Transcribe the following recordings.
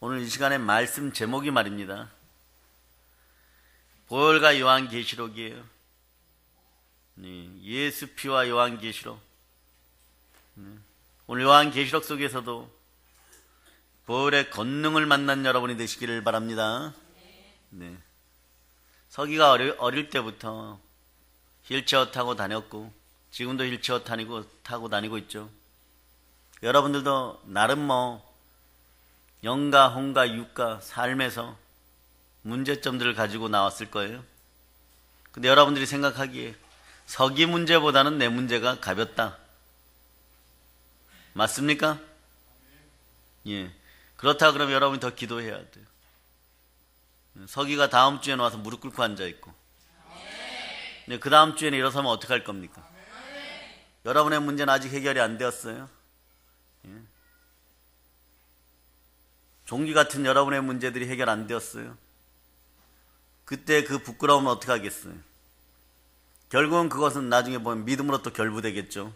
오늘 이 시간에 말씀 제목이 말입니다. 보혈과 요한계시록이에요. 예수 피와 요한계시록. 오늘 요한계시록 속에서도 보혈의 권능을 만난 여러분이 되시기를 바랍니다. 네. 서기가 어릴 때부터 휠체어 타고 다녔고 지금도 휠체어 타고 다니고 있죠. 여러분들도 나름 영가, 홍가, 육가, 삶에서 문제점들을 가지고 나왔을 거예요. 근데 여러분들이 생각하기에 서기 문제보다는 내 문제가 가볍다. 맞습니까? 예. 그렇다 그러면 여러분이 더 기도해야 돼요. 서기가 다음 주에 와서 무릎 꿇고 앉아있고, 근데 그 다음 주에는 일어서면 어떻게 할 겁니까? 여러분의 문제는 아직 해결이 안 되었어요. 예. 종기 같은 여러분의 문제들이 해결 안 되었어요. 그때 그 부끄러움은 어떻게 하겠어요? 결국은 그것은 나중에 보면 믿음으로 또 결부되겠죠.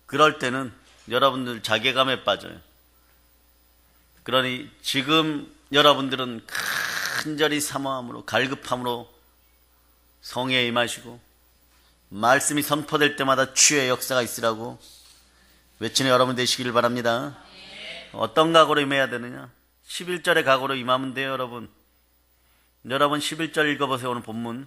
그럴 때는 여러분들 자괴감에 빠져요. 그러니 지금 여러분들은 간절히 사모함으로 갈급함으로 성회에 임하시고 말씀이 선포될 때마다 치유의 역사가 있으라고 외치는 여러분 되시길 바랍니다. 어떤 각오로 임해야 되느냐? 11절의 각오로 임하면 돼요. 여러분 11절 읽어보세요. 오늘 본문.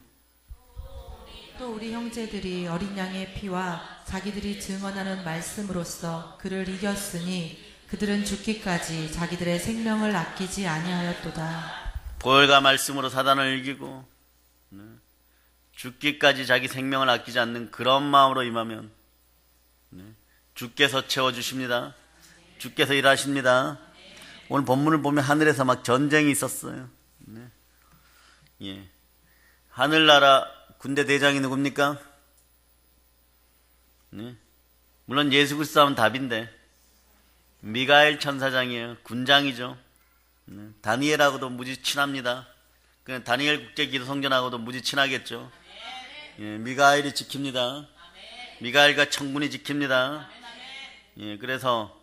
또 우리 형제들이 어린 양의 피와 자기들이 증언하는 말씀으로써 그를 이겼으니 그들은 죽기까지 자기들의 생명을 아끼지 아니하였도다. 보혈과 말씀으로 사단을 이기고 죽기까지 자기 생명을 아끼지 않는 그런 마음으로 임하면 주께서 채워주십니다. 주께서 일하십니다. 오늘 본문을 보면 하늘에서 막 전쟁이 있었어요. 예. 하늘나라 군대 대장이 누굽니까? 물론 예수 그리스도 하면 답인데 미가엘 천사장이에요. 군장이죠. 다니엘하고도 무지 친합니다. 그냥 다니엘 국제기도 성전하고도 무지 친하겠죠. 예, 미가엘이 지킵니다. 미가엘과 천군이 지킵니다. 예, 그래서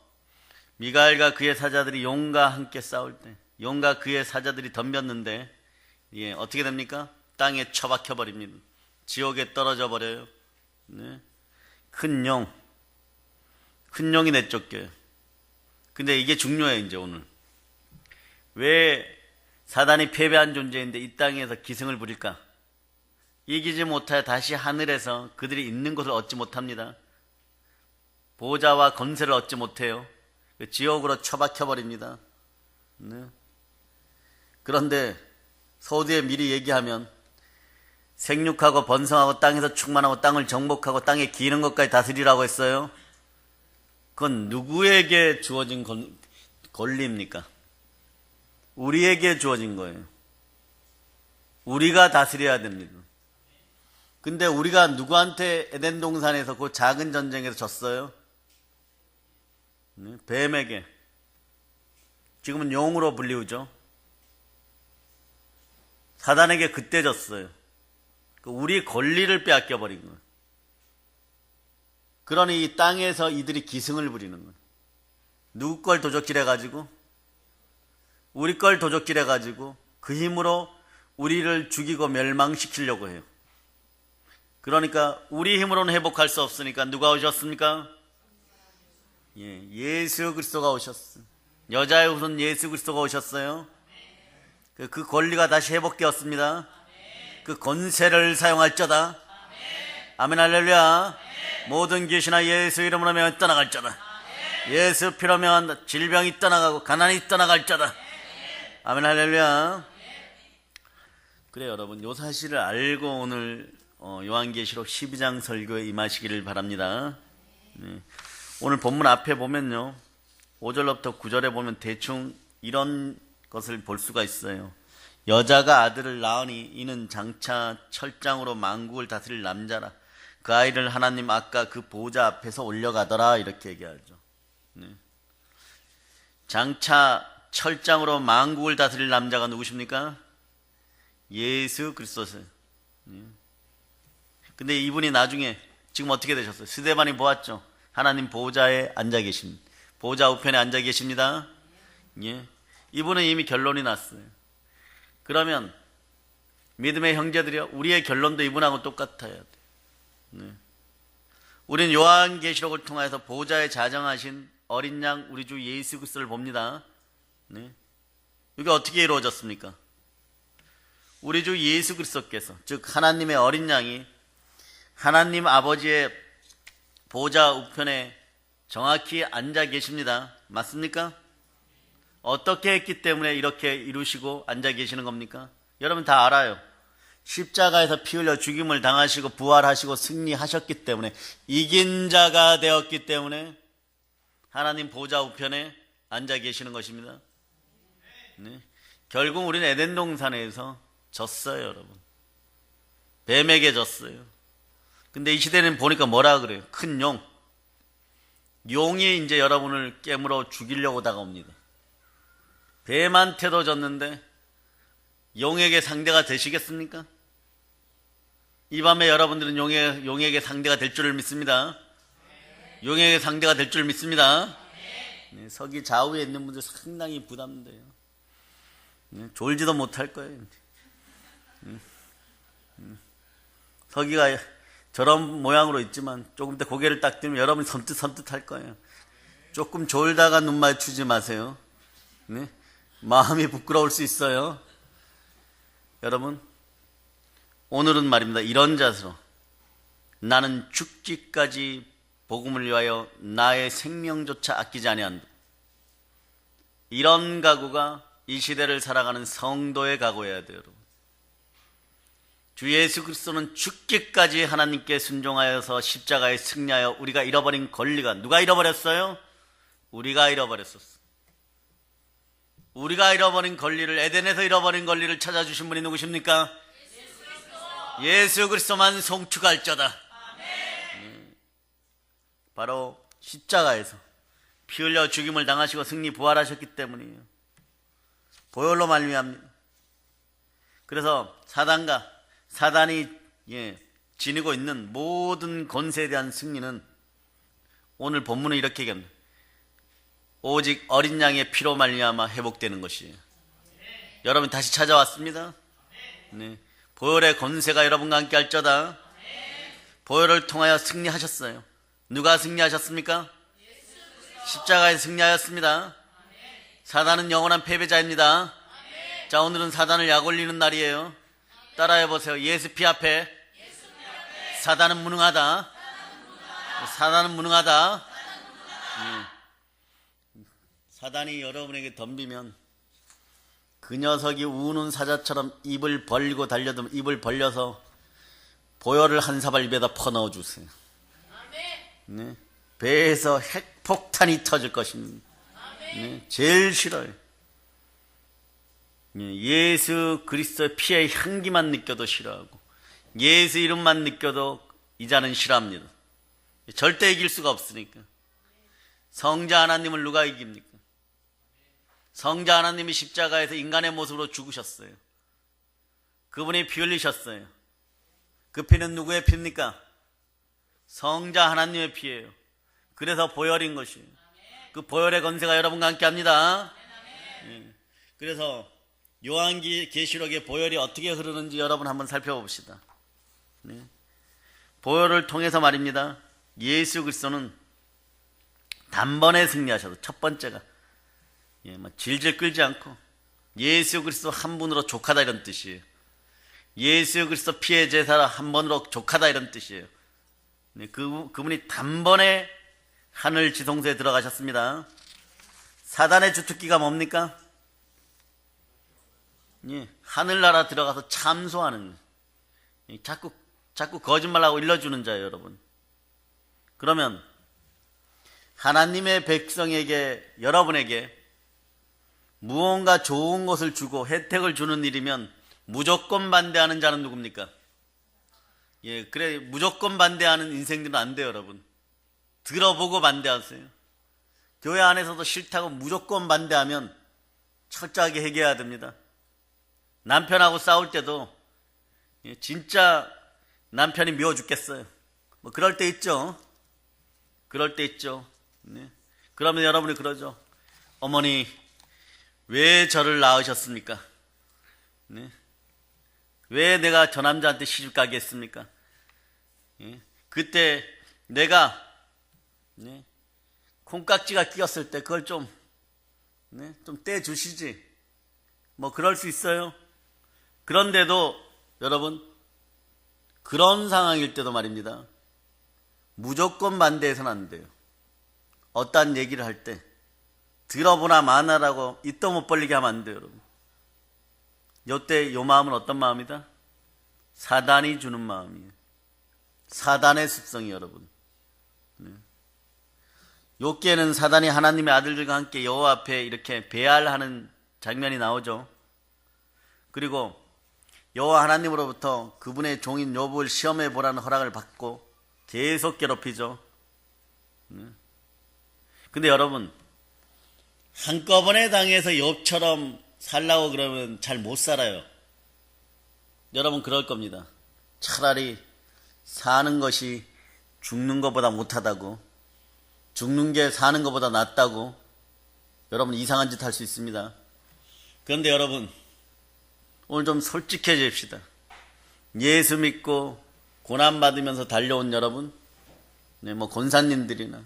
미가엘과 그의 사자들이 용과 함께 싸울 때 용과 그의 사자들이 덤볐는데 예, 어떻게 됩니까? 땅에 처박혀 버립니다. 지옥에 떨어져 버려요. 네. 큰 용이 내쫓겨요. 근데 이게 중요해요. 이제 오늘 왜 사단이 패배한 존재인데 이 땅에서 기승을 부릴까? 이기지 못하여 다시 하늘에서 그들이 있는 곳을 얻지 못합니다. 보좌와 권세를 얻지 못해요. 지옥으로 처박혀 버립니다. 네. 그런데 서두에 미리 얘기하면 생육하고 번성하고 땅에서 충만하고 땅을 정복하고 땅에 기는 것까지 다스리라고 했어요. 그건 누구에게 주어진 권리입니까? 우리에게 주어진 거예요. 우리가 다스려야 됩니다. 근데 우리가 누구한테 에덴 동산에서 그 작은 전쟁에서 졌어요? 뱀에게. 지금은 용으로 불리우죠. 사단에게 그때 졌어요. 우리 권리를 빼앗겨버린 거예요. 그러니 이 땅에서 이들이 기승을 부리는 거예요. 누구 걸 도적질해가지고 우리 걸 도적질해가지고 그 힘으로 우리를 죽이고 멸망시키려고 해요. 그러니까 우리 힘으로는 회복할 수 없으니까 누가 오셨습니까? 예, 예수 그리스도가 오셨어요. 여자의 후손 예수 그리스도가 오셨어요. 그 권리가 다시 회복되었습니다. 그 권세를 사용할자다. 아멘 할렐루야. 모든 귀신아 예수 이름으로 면 떠나갈자다. 예수 피로 면 질병이 떠나가고 가난이 떠나갈자다. 아멘 할렐루야. 그래 여러분 요 사실을 알고 오늘 요한계시록 12장 설교에 임하시기를 바랍니다. 네. 오늘 본문 앞에 보면요 5절부터 9절에 보면 대충 이런 것을 볼 수가 있어요. 여자가 아들을 낳으니 이는 장차 철장으로 만국을 다스릴 남자라. 그 아이를 하나님 아까 그 보좌 앞에서 올려가더라 이렇게 얘기하죠. 네. 장차 철장으로 만국을 다스릴 남자가 누구십니까? 예수 그리스도세요. 네. 근데 이분이 나중에 지금 어떻게 되셨어요? 스데반이 보았죠. 하나님 보좌에 앉아 계십니다. 보좌 우편에 앉아 계십니다. 예. 이분은 이미 결론이 났어요. 그러면 믿음의 형제들이여, 우리의 결론도 이분하고 똑같아야 돼. 네. 우린 요한계시록을 통해서 보좌에 자정하신 어린 양 우리 주 예수 그리스도를 봅니다. 네. 이게 어떻게 이루어졌습니까? 우리 주 예수 그리스도께서, 즉 하나님의 어린 양이 하나님 아버지의 보좌 우편에 정확히 앉아 계십니다. 맞습니까? 어떻게 했기 때문에 이렇게 이루시고 앉아 계시는 겁니까? 여러분 다 알아요. 십자가에서 피 흘려 죽임을 당하시고 부활하시고 승리하셨기 때문에, 이긴 자가 되었기 때문에 하나님 보좌 우편에 앉아 계시는 것입니다. 네. 결국 우리는 에덴 동산에서 졌어요, 여러분. 뱀에게 졌어요. 근데 이 시대는 보니까 뭐라 그래요? 큰 용이 이제 여러분을 깨물어 죽이려고 다가옵니다. 뱀한테도 졌는데 용에게 상대가 되시겠습니까? 이 밤에 여러분들은 용에게 상대가 될 줄을 믿습니다. 용에게 상대가 될 줄 믿습니다. 네, 서기 좌우에 있는 분들 상당히 부담돼요. 네, 졸지도 못할 거예요. 서기가 저런 모양으로 있지만 조금 이따 고개를 딱 들면 여러분이 섬뜩할 거예요. 조금 졸다가 눈 맞추지 마세요. 네? 마음이 부끄러울 수 있어요. 여러분, 오늘은 말입니다. 이런 자세로 나는 죽기까지 복음을 위하여 나의 생명조차 아끼지 아니한다. 이런 각오가 이 시대를 살아가는 성도의 각오여야 돼요, 여러분. 주 예수 그리스도는 죽기까지 하나님께 순종하여서 십자가에 승리하여 우리가 잃어버린 권리가, 누가 잃어버렸어요? 우리가 잃어버렸었어. 우리가 잃어버린 권리를, 에덴에서 잃어버린 권리를 찾아주신 분이 누구십니까? 예수 그리스도만 송축할자다. 바로 십자가에서 피 흘려 죽임을 당하시고 승리 부활하셨기 때문이에요. 보혈로 말미암니다. 그래서 사단이 지니고 있는 모든 권세에 대한 승리는 오늘 본문은 이렇게 얘기합니다. 오직 어린 양의 피로 말미암아 회복되는 것이에요. 여러분 다시 찾아왔습니다. 네. 보혈의 권세가 여러분과 함께 할저다. 보혈을 통하여 승리하셨어요. 누가 승리하셨습니까? 십자가에 승리하였습니다. 사단은 영원한 패배자입니다. 자, 오늘은 사단을 약올리는 날이에요. 따라해보세요. 예수 피 앞에 사단은 무능하다. 사단은 무능하다. 사단이 여러분에게 덤비면 그 녀석이 우는 사자처럼 입을 벌리고 달려도 입을 벌려서 보혈을 한 사발 입에다 퍼넣어 주세요. 네. 배에서 핵폭탄이 터질 것입니다. 네. 제일 싫어요. 예수 그리스도의 피의 향기만 느껴도 싫어하고 예수 이름만 느껴도 이자는 싫어합니다. 절대 이길 수가 없으니까. 성자 하나님을 누가 이깁니까? 성자 하나님이 십자가에서 인간의 모습으로 죽으셨어요. 그분이 피 흘리셨어요. 그 피는 누구의 피입니까? 성자 하나님의 피예요. 그래서 보혈인 것이에요. 그 보혈의 권세가 여러분과 함께 합니다. 그래서 요한계시록의 보혈이 어떻게 흐르는지 여러분 한번 살펴봅시다. 보혈을 통해서 말입니다. 예수 그리스도는 단번에 승리하셔서, 첫 번째가 질질 끌지 않고 예수 그리스도 한 분으로 족하다 이런 뜻이에요. 예수 그리스도 피의 제사라 한 번으로 족하다 이런 뜻이에요. 그분이 단번에 하늘 지성소에 들어가셨습니다. 사단의 주특기가 뭡니까? 하늘나라 들어가서 참소하는, 자꾸 거짓말하고 일러주는 자예요, 여러분. 그러면 하나님의 백성에게, 여러분에게 무언가 좋은 것을 주고 혜택을 주는 일이면 무조건 반대하는 자는 누굽니까? 그래, 무조건 반대하는 인생들은 안 돼요, 여러분. 들어보고 반대하세요. 교회 안에서도 싫다고 무조건 반대하면 철저하게 해결해야 됩니다. 남편하고 싸울 때도 진짜 남편이 미워 죽겠어요. 뭐 그럴 때 있죠. 그럴 때 있죠. 그러면 여러분이 그러죠. 어머니, 왜 저를 낳으셨습니까? 네? 왜 내가 저 남자한테 시집 가게 했습니까? 예? 그때 내가 네? 콩깍지가 끼었을 때 그걸 좀 떼주시지. 뭐 그럴 수 있어요. 그런데도 여러분, 그런 상황일 때도 말입니다, 무조건 반대해서는 안 돼요. 어떠한 얘기를 할 때 들어보나 마나라고 입도 못 벌리게 하면 안 돼요, 여러분. 요때 요 마음은 어떤 마음이다? 사단이 주는 마음이에요. 사단의 습성이 여러분. 욥기에는 사단이 하나님의 아들들과 함께 여호와 앞에 이렇게 배알하는 장면이 나오죠. 그리고 여호와 하나님으로부터 그분의 종인 욥을 시험해 보라는 허락을 받고 계속 괴롭히죠. 근데 여러분, 한꺼번에 당해서 욥처럼 살라고 그러면 잘 못 살아요. 여러분 그럴 겁니다. 차라리 사는 것이 죽는 것보다 못하다고, 죽는 게 사는 것보다 낫다고 여러분 이상한 짓 할 수 있습니다. 그런데 여러분 오늘 좀 솔직해집시다. 예수 믿고 고난받으면서 달려온 여러분, 네, 뭐 권사님들이나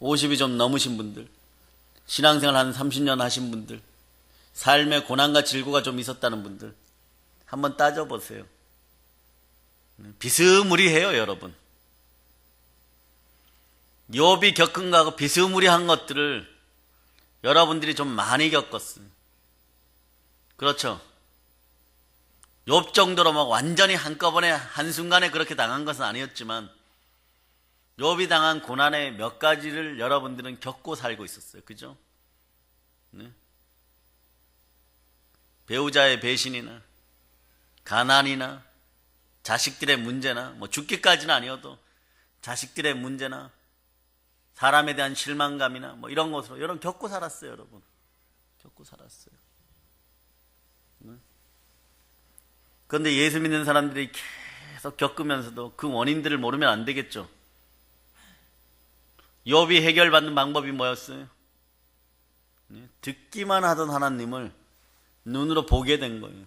50이 좀 넘으신 분들, 신앙생활 한 30년 하신 분들, 삶에 고난과 질고가 좀 있었다는 분들 한번 따져보세요. 비스무리해요 여러분. 욥이 겪은 거하고 비스무리한 것들을 여러분들이 좀 많이 겪었어요. 그렇죠? 욥 정도로 막 완전히 한꺼번에 한순간에 그렇게 당한 것은 아니었지만 욥이 당한 고난의 몇 가지를 여러분들은 겪고 살고 있었어요. 그죠? 네? 배우자의 배신이나 가난이나 자식들의 문제나 뭐 죽기까지는 아니어도 자식들의 문제나 사람에 대한 실망감이나 뭐 이런 것으로 여러분 겪고 살았어요. 여러분 겪고 살았어요. 그런데 예수 믿는 사람들이 계속 겪으면서도 그 원인들을 모르면 안 되겠죠. 욥이 해결받는 방법이 뭐였어요? 듣기만 하던 하나님을 눈으로 보게 된 거예요.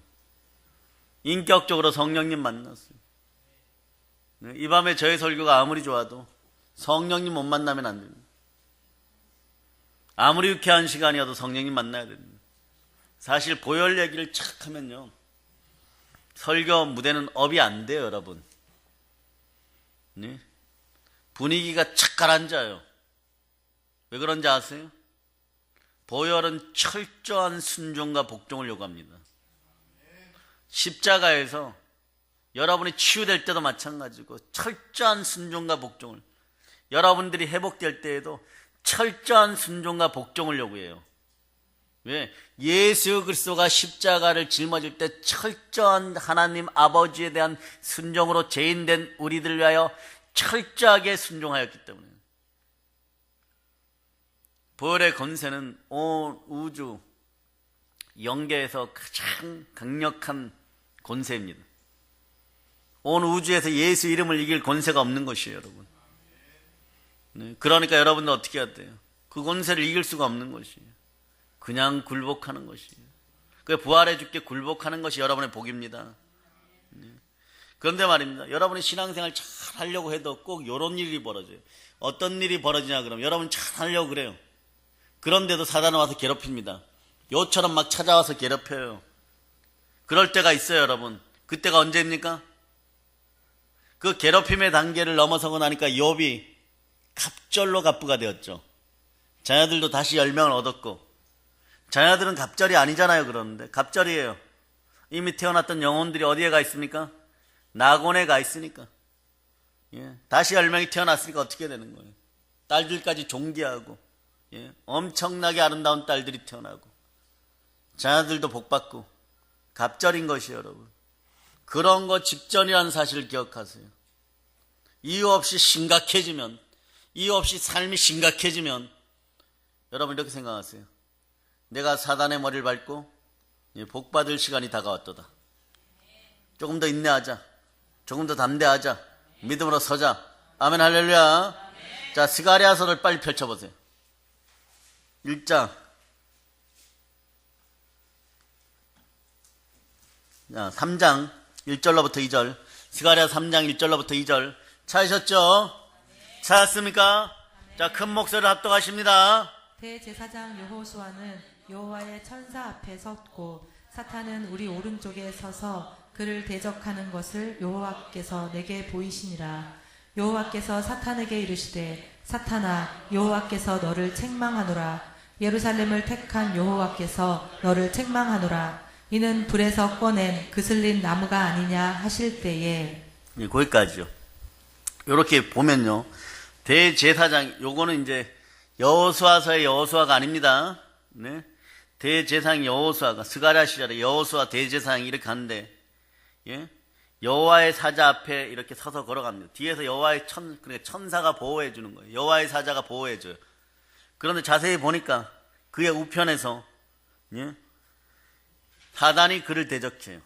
인격적으로 성령님 만났어요. 이 밤에 저의 설교가 아무리 좋아도 성령님 못 만나면 안 됩니다. 아무리 유쾌한 시간이어도 성령님 만나야 됩니다. 사실 보혈 얘기를 착 하면요, 설교 무대는 업이 안 돼요 여러분. 네? 분위기가 착 가라앉아요. 왜 그런지 아세요? 보혈은 철저한 순종과 복종을 요구합니다. 십자가에서 여러분이 치유될 때도 마찬가지고 철저한 순종과 복종을, 여러분들이 회복될 때에도 철저한 순종과 복종을 요구해요. 왜? 예수 그리스도가 십자가를 짊어질 때 철저한 하나님 아버지에 대한 순종으로 죄인된 우리들 위하여 철저하게 순종하였기 때문에. 보혈의 권세는 온 우주 영계에서 가장 강력한 권세입니다. 온 우주에서 예수 이름을 이길 권세가 없는 것이에요 여러분. 네, 그러니까 여러분들 어떻게 해야 돼요? 그 권세를 이길 수가 없는 것이에요. 그냥 굴복하는 것이에요. 그 부활해 죽게 굴복하는 것이 여러분의 복입니다. 네. 그런데 말입니다, 여러분이 신앙생활 잘 하려고 해도 꼭 이런 일이 벌어져요. 어떤 일이 벌어지냐 그러면 여러분 잘 하려고 그래요. 그런데도 사단은 와서 괴롭힙니다. 요처럼 막 찾아와서 괴롭혀요. 그럴 때가 있어요 여러분. 그때가 언제입니까? 그 괴롭힘의 단계를 넘어서고 나니까 욥이 갑절로 갑부가 되었죠. 자녀들도 다시 10명을 얻었고, 자녀들은 갑절이 아니잖아요. 그러는데 갑절이에요. 이미 태어났던 영혼들이 어디에 가 있습니까? 낙원에 가 있으니까. 다시 10명이 태어났으니까 어떻게 되는 거예요? 딸들까지 존귀하고, 엄청나게 아름다운 딸들이 태어나고, 자녀들도 복받고, 갑절인 것이에요 여러분. 그런 거 직전이라는 사실을 기억하세요. 이유 없이 심각해지면, 이유 없이 삶이 심각해지면 여러분 이렇게 생각하세요. 내가 사단의 머리를 밟고 복받을 시간이 다가왔도다. 조금 더 인내하자. 조금 더 담대하자. 믿음으로 서자. 아멘 할렐루야. 자, 스가랴서를 빨리 펼쳐보세요. 1장 3장 1절로부터 2절. 스가랴 3장 1절로부터 2절. 찾으셨죠? 찾았습니까? 자, 큰 목소리를 합독하십니다. 대제사장 여호수아는 여호와의 천사 앞에 섰고 사탄은 우리 오른쪽에 서서 그를 대적하는 것을 여호와께서 내게 보이시니라. 여호와께서 사탄에게 이르시되 사탄아 여호와께서 너를 책망하노라. 예루살렘을 택한 여호와께서 너를 책망하노라. 이는 불에서 꺼낸 그슬린 나무가 아니냐 하실 때에. 예, 거기까지요. 이렇게 보면요, 대제사장, 요거는 이제 여호수아서의 여호수아가 아닙니다. 네? 대제사장 여호수아가 스가랴 시절에 여호수아 대제사장이 이렇게 하는데, 예? 여호와의 사자 앞에 이렇게 서서 걸어갑니다. 뒤에서 여호와의 그러니까 천사가 보호해 주는 거예요. 여호와의 사자가 보호해 줘요. 그런데 자세히 보니까 그의 우편에서, 예? 사단이 그를 대적해요.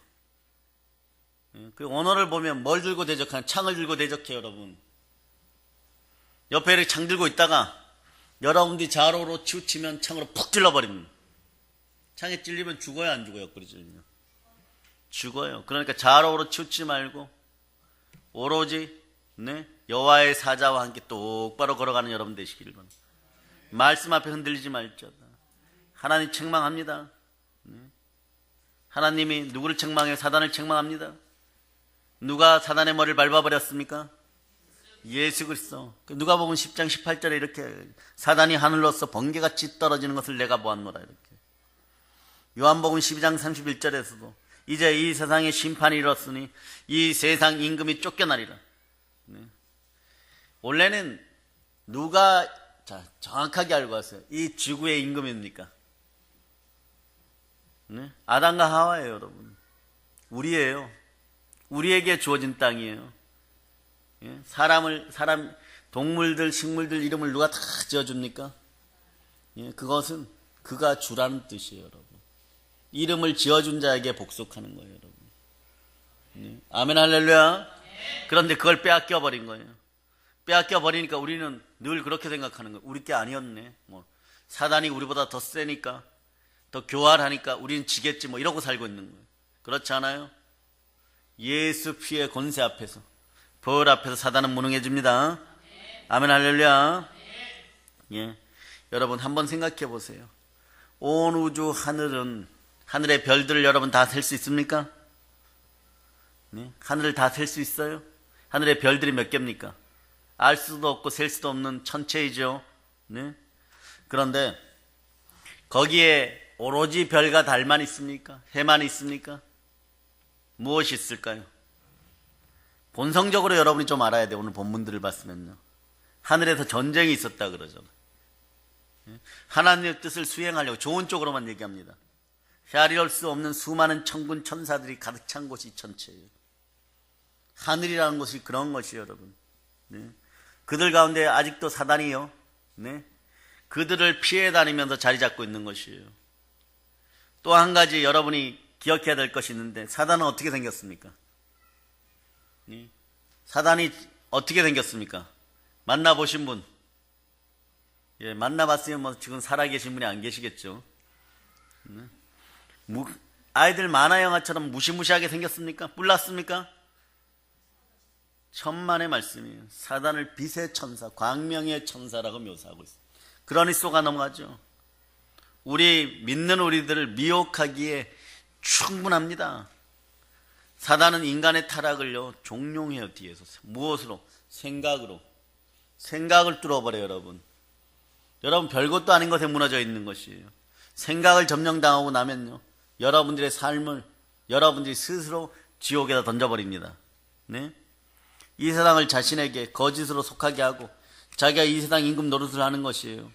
그 언어를 보면 뭘 들고 대적하는, 창을 들고 대적해요, 여러분. 옆에 이렇게 창 들고 있다가 여러분들이 좌로로 치우치면 창으로 푹 찔러버립니다. 창에 찔리면 죽어요, 안 죽어요? 옆구리 찔리면 죽어요. 그러니까 좌로로 치우치지 말고 오로지, 네, 여호와의 사자와 함께 똑바로 걸어가는 여러분 되시기를 바랍니다. 말씀 앞에 흔들리지 말자다. 하나님 책망합니다. 네. 하나님이 누구를 책망해요? 사단을 책망합니다. 누가 사단의 머리를 밟아버렸습니까? 예수 그리스도. 누가복음 10장 18절에 이렇게 사단이 하늘로서 번개같이 떨어지는 것을 내가 보았노라. 이렇게. 요한복음 12장 31절에서도 이제 이 세상의 심판이 이뤘으니 이 세상 임금이 쫓겨나리라. 네. 원래는 누가 정확하게 알고 왔어요. 이 지구의 임금입니까? 네? 아담과 하와예요, 여러분. 우리예요. 우리에게 주어진 땅이에요. 예? 사람, 동물들, 식물들 이름을 누가 다 지어줍니까? 예? 그것은 그가 주라는 뜻이에요, 여러분. 이름을 지어준 자에게 복속하는 거예요, 여러분. 예? 아멘, 할렐루야. 그런데 그걸 빼앗겨버린 거예요. 빼앗겨버리니까 우리는 늘 그렇게 생각하는 거예요. 우리 게 아니었네. 사단이 우리보다 더 세니까, 더 교활하니까 우리는 지겠지, 이러고 살고 있는 거예요. 그렇지 않아요? 예수 피의 권세 앞에서, 벌 앞에서 사단은 무능해집니다. 아멘, 할렐루야. 예. 여러분, 한번 생각해 보세요. 온 우주 하늘의 별들을 여러분 다 셀 수 있습니까? 네? 하늘을 다 셀 수 있어요? 하늘의 별들이 몇 개입니까? 알 수도 없고 셀 수도 없는 천체이죠. 네? 그런데 거기에 오로지 별과 달만 있습니까? 해만 있습니까? 무엇이 있을까요? 본성적으로 여러분이 좀 알아야 돼요. 오늘 본문들을 봤으면요. 하늘에서 전쟁이 있었다 그러죠. 하나님의 뜻을 수행하려고 좋은 쪽으로만 얘기합니다. 헤아릴 수 없는 수많은 천군 천사들이 가득 찬 곳이 천체예요. 하늘이라는 것이 그런 것이에요, 여러분. 네. 그들 가운데 아직도 사단이요. 네. 그들을 피해 다니면서 자리 잡고 있는 것이에요. 또 한 가지 여러분이 기억해야 될 것이 있는데, 사단은 어떻게 생겼습니까? 네. 사단이 어떻게 생겼습니까? 만나보신 분? 예, 만나봤으면 지금 살아계신 분이 안 계시겠죠. 네. 아이들 만화 영화처럼 무시무시하게 생겼습니까? 뿔났습니까? 천만의 말씀이에요. 사단을 빛의 천사, 광명의 천사라고 묘사하고 있어요. 그러니 쏘가 넘어가죠. 우리 믿는 우리들을 미혹하기에 충분합니다. 사단은 인간의 타락을요 종용해요. 뒤에서 무엇으로? 생각으로. 생각을 뚫어버려요. 여러분 별것도 아닌 것에 무너져 있는 것이에요. 생각을 점령당하고 나면요 여러분들의 삶을 여러분들이 스스로 지옥에다 던져버립니다. 네? 이 세상을 자신에게 거짓으로 속하게 하고 자기가 이 세상 임금 노릇을 하는 것이에요.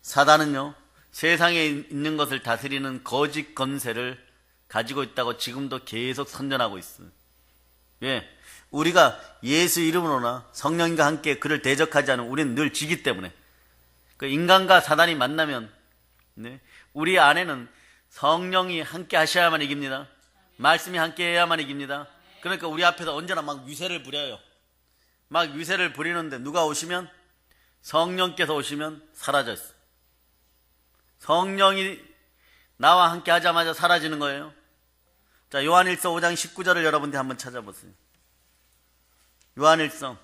사단은요 세상에 있는 것을 다스리는 거짓 권세를 가지고 있다고 지금도 계속 선전하고 있어요. 예, 우리가 예수 이름으로나 성령과 함께 그를 대적하지 않으면 우리는 늘 지기 때문에 그 인간과 사단이 만나면 네, 우리 안에는 성령이 함께 하셔야만 이깁니다. 말씀이 함께 해야만 이깁니다. 그러니까 우리 앞에서 언제나 막 유세를 부려요. 막 유세를 부리는데 누가 오시면 성령께서 오시면 사라져 있어. 성령이 나와 함께 하자마자 사라지는 거예요. 자, 요한일서 5장 19절을 여러분들이 한번 찾아보세요. 요한일서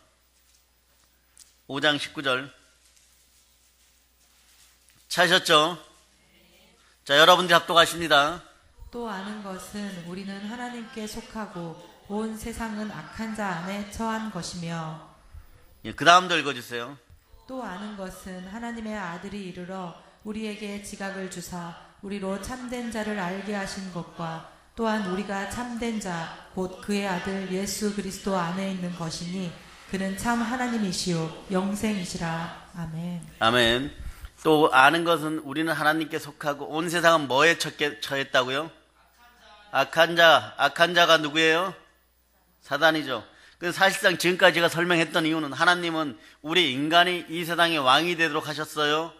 5장 19절 찾으셨죠? 자, 여러분들이 합독하십니다. 또 아는 것은 우리는 하나님께 속하고 온 세상은 악한 자 안에 처한 것이며 예, 그 다음도 읽어주세요. 또 아는 것은 하나님의 아들이 이르러 우리에게 지각을 주사 우리로 참된 자를 알게 하신 것과 또한 우리가 참된 자 곧 그의 아들 예수 그리스도 안에 있는 것이니 그는 참 하나님이시요 영생이시라. 아멘. 아멘. 또 아는 것은 우리는 하나님께 속하고 온 세상은 뭐에 처했다고요? 악한 자. 악한 자가 누구예요? 사단이죠. 그래서 사실상 지금까지 제가 설명했던 이유는 하나님은 우리 인간이 이 세상의 왕이 되도록 하셨어요.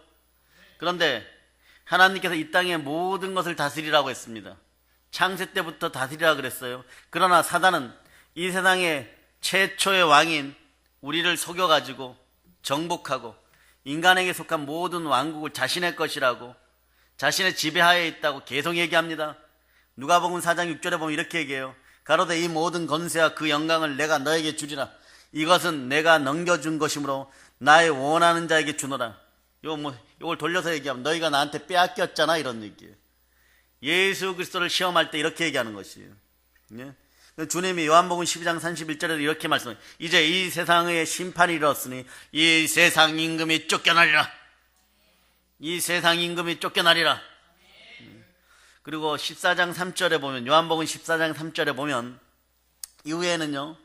그런데 하나님께서 이 땅의 모든 것을 다스리라고 했습니다. 창세 때부터 다스리라 그랬어요. 그러나 사단은 이 세상의 최초의 왕인 우리를 속여가지고 정복하고 인간에게 속한 모든 왕국을 자신의 것이라고 자신의 지배하에 있다고 계속 얘기합니다. 누가복음 4장 6절에 보면 이렇게 얘기해요. 가로되 이 모든 권세와 그 영광을 내가 너에게 주리라. 이것은 내가 넘겨준 것이므로 나의 원하는 자에게 주노라. 이걸 돌려서 얘기하면 너희가 나한테 빼앗겼잖아 이런 얘기예요. 예수 그리스도를 시험할 때 이렇게 얘기하는 것이에요. 예? 주님이 요한복음 12장 31절에도 이렇게 말씀해요. 이제 이 세상의 심판이 이르렀으니 이 세상 임금이 쫓겨나리라. 이 세상 임금이 쫓겨나리라. 그리고 14장 3절에 보면 요한복음 14장 3절에 보면 이후에는요.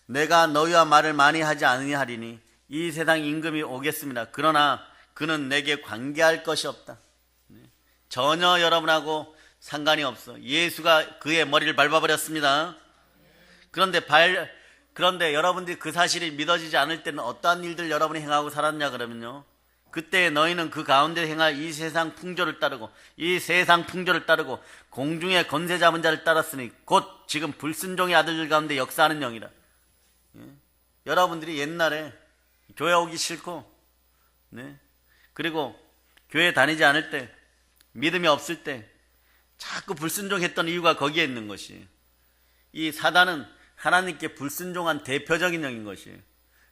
내가 너희와 말을 많이 하지 아니하리니 이 세상 임금이 오겠습니다. 그러나 그는 내게 관계할 것이 없다. 전혀 여러분하고 상관이 없어. 예수가 그의 머리를 밟아버렸습니다. 그런데 여러분들이 그 사실이 믿어지지 않을 때는 어떠한 일들 여러분이 행하고 살았냐 그러면요. 그때 너희는 그 가운데 행할 이 세상 풍조를 따르고 이 세상 풍조를 따르고 공중의 권세 잡은 자를 따랐으니 곧 지금 불순종의 아들들 가운데 역사하는 영이라. 예? 여러분들이 옛날에 교회 오기 싫고 그리고 교회 다니지 않을 때 믿음이 없을 때 자꾸 불순종했던 이유가 거기에 있는 것이 이 사단은 하나님께 불순종한 대표적인 영인 것이에요.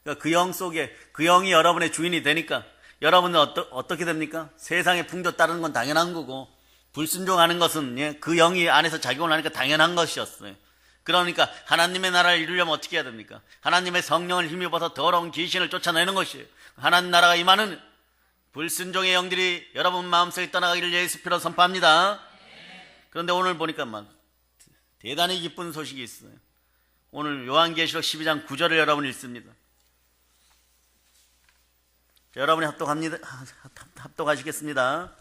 그러니까 그 영 속에 그 영이 여러분의 주인이 되니까 여러분은 어떻게 됩니까? 세상의 풍조 따르는 건 당연한 거고 불순종하는 것은 그 영이 안에서 작용을 하니까 당연한 것이었어요. 그러니까 하나님의 나라를 이루려면 어떻게 해야 됩니까? 하나님의 성령을 힘입어서 더러운 귀신을 쫓아내는 것이에요. 하나님 나라가 임하는 불순종의 영들이 여러분 마음속에 떠나가기를 예수 피로 선포합니다. 그런데 오늘 보니까 막 대단히 기쁜 소식이 있어요. 오늘 요한계시록 12장 9절을 여러분 읽습니다. 여러분이 합독하시겠습니다.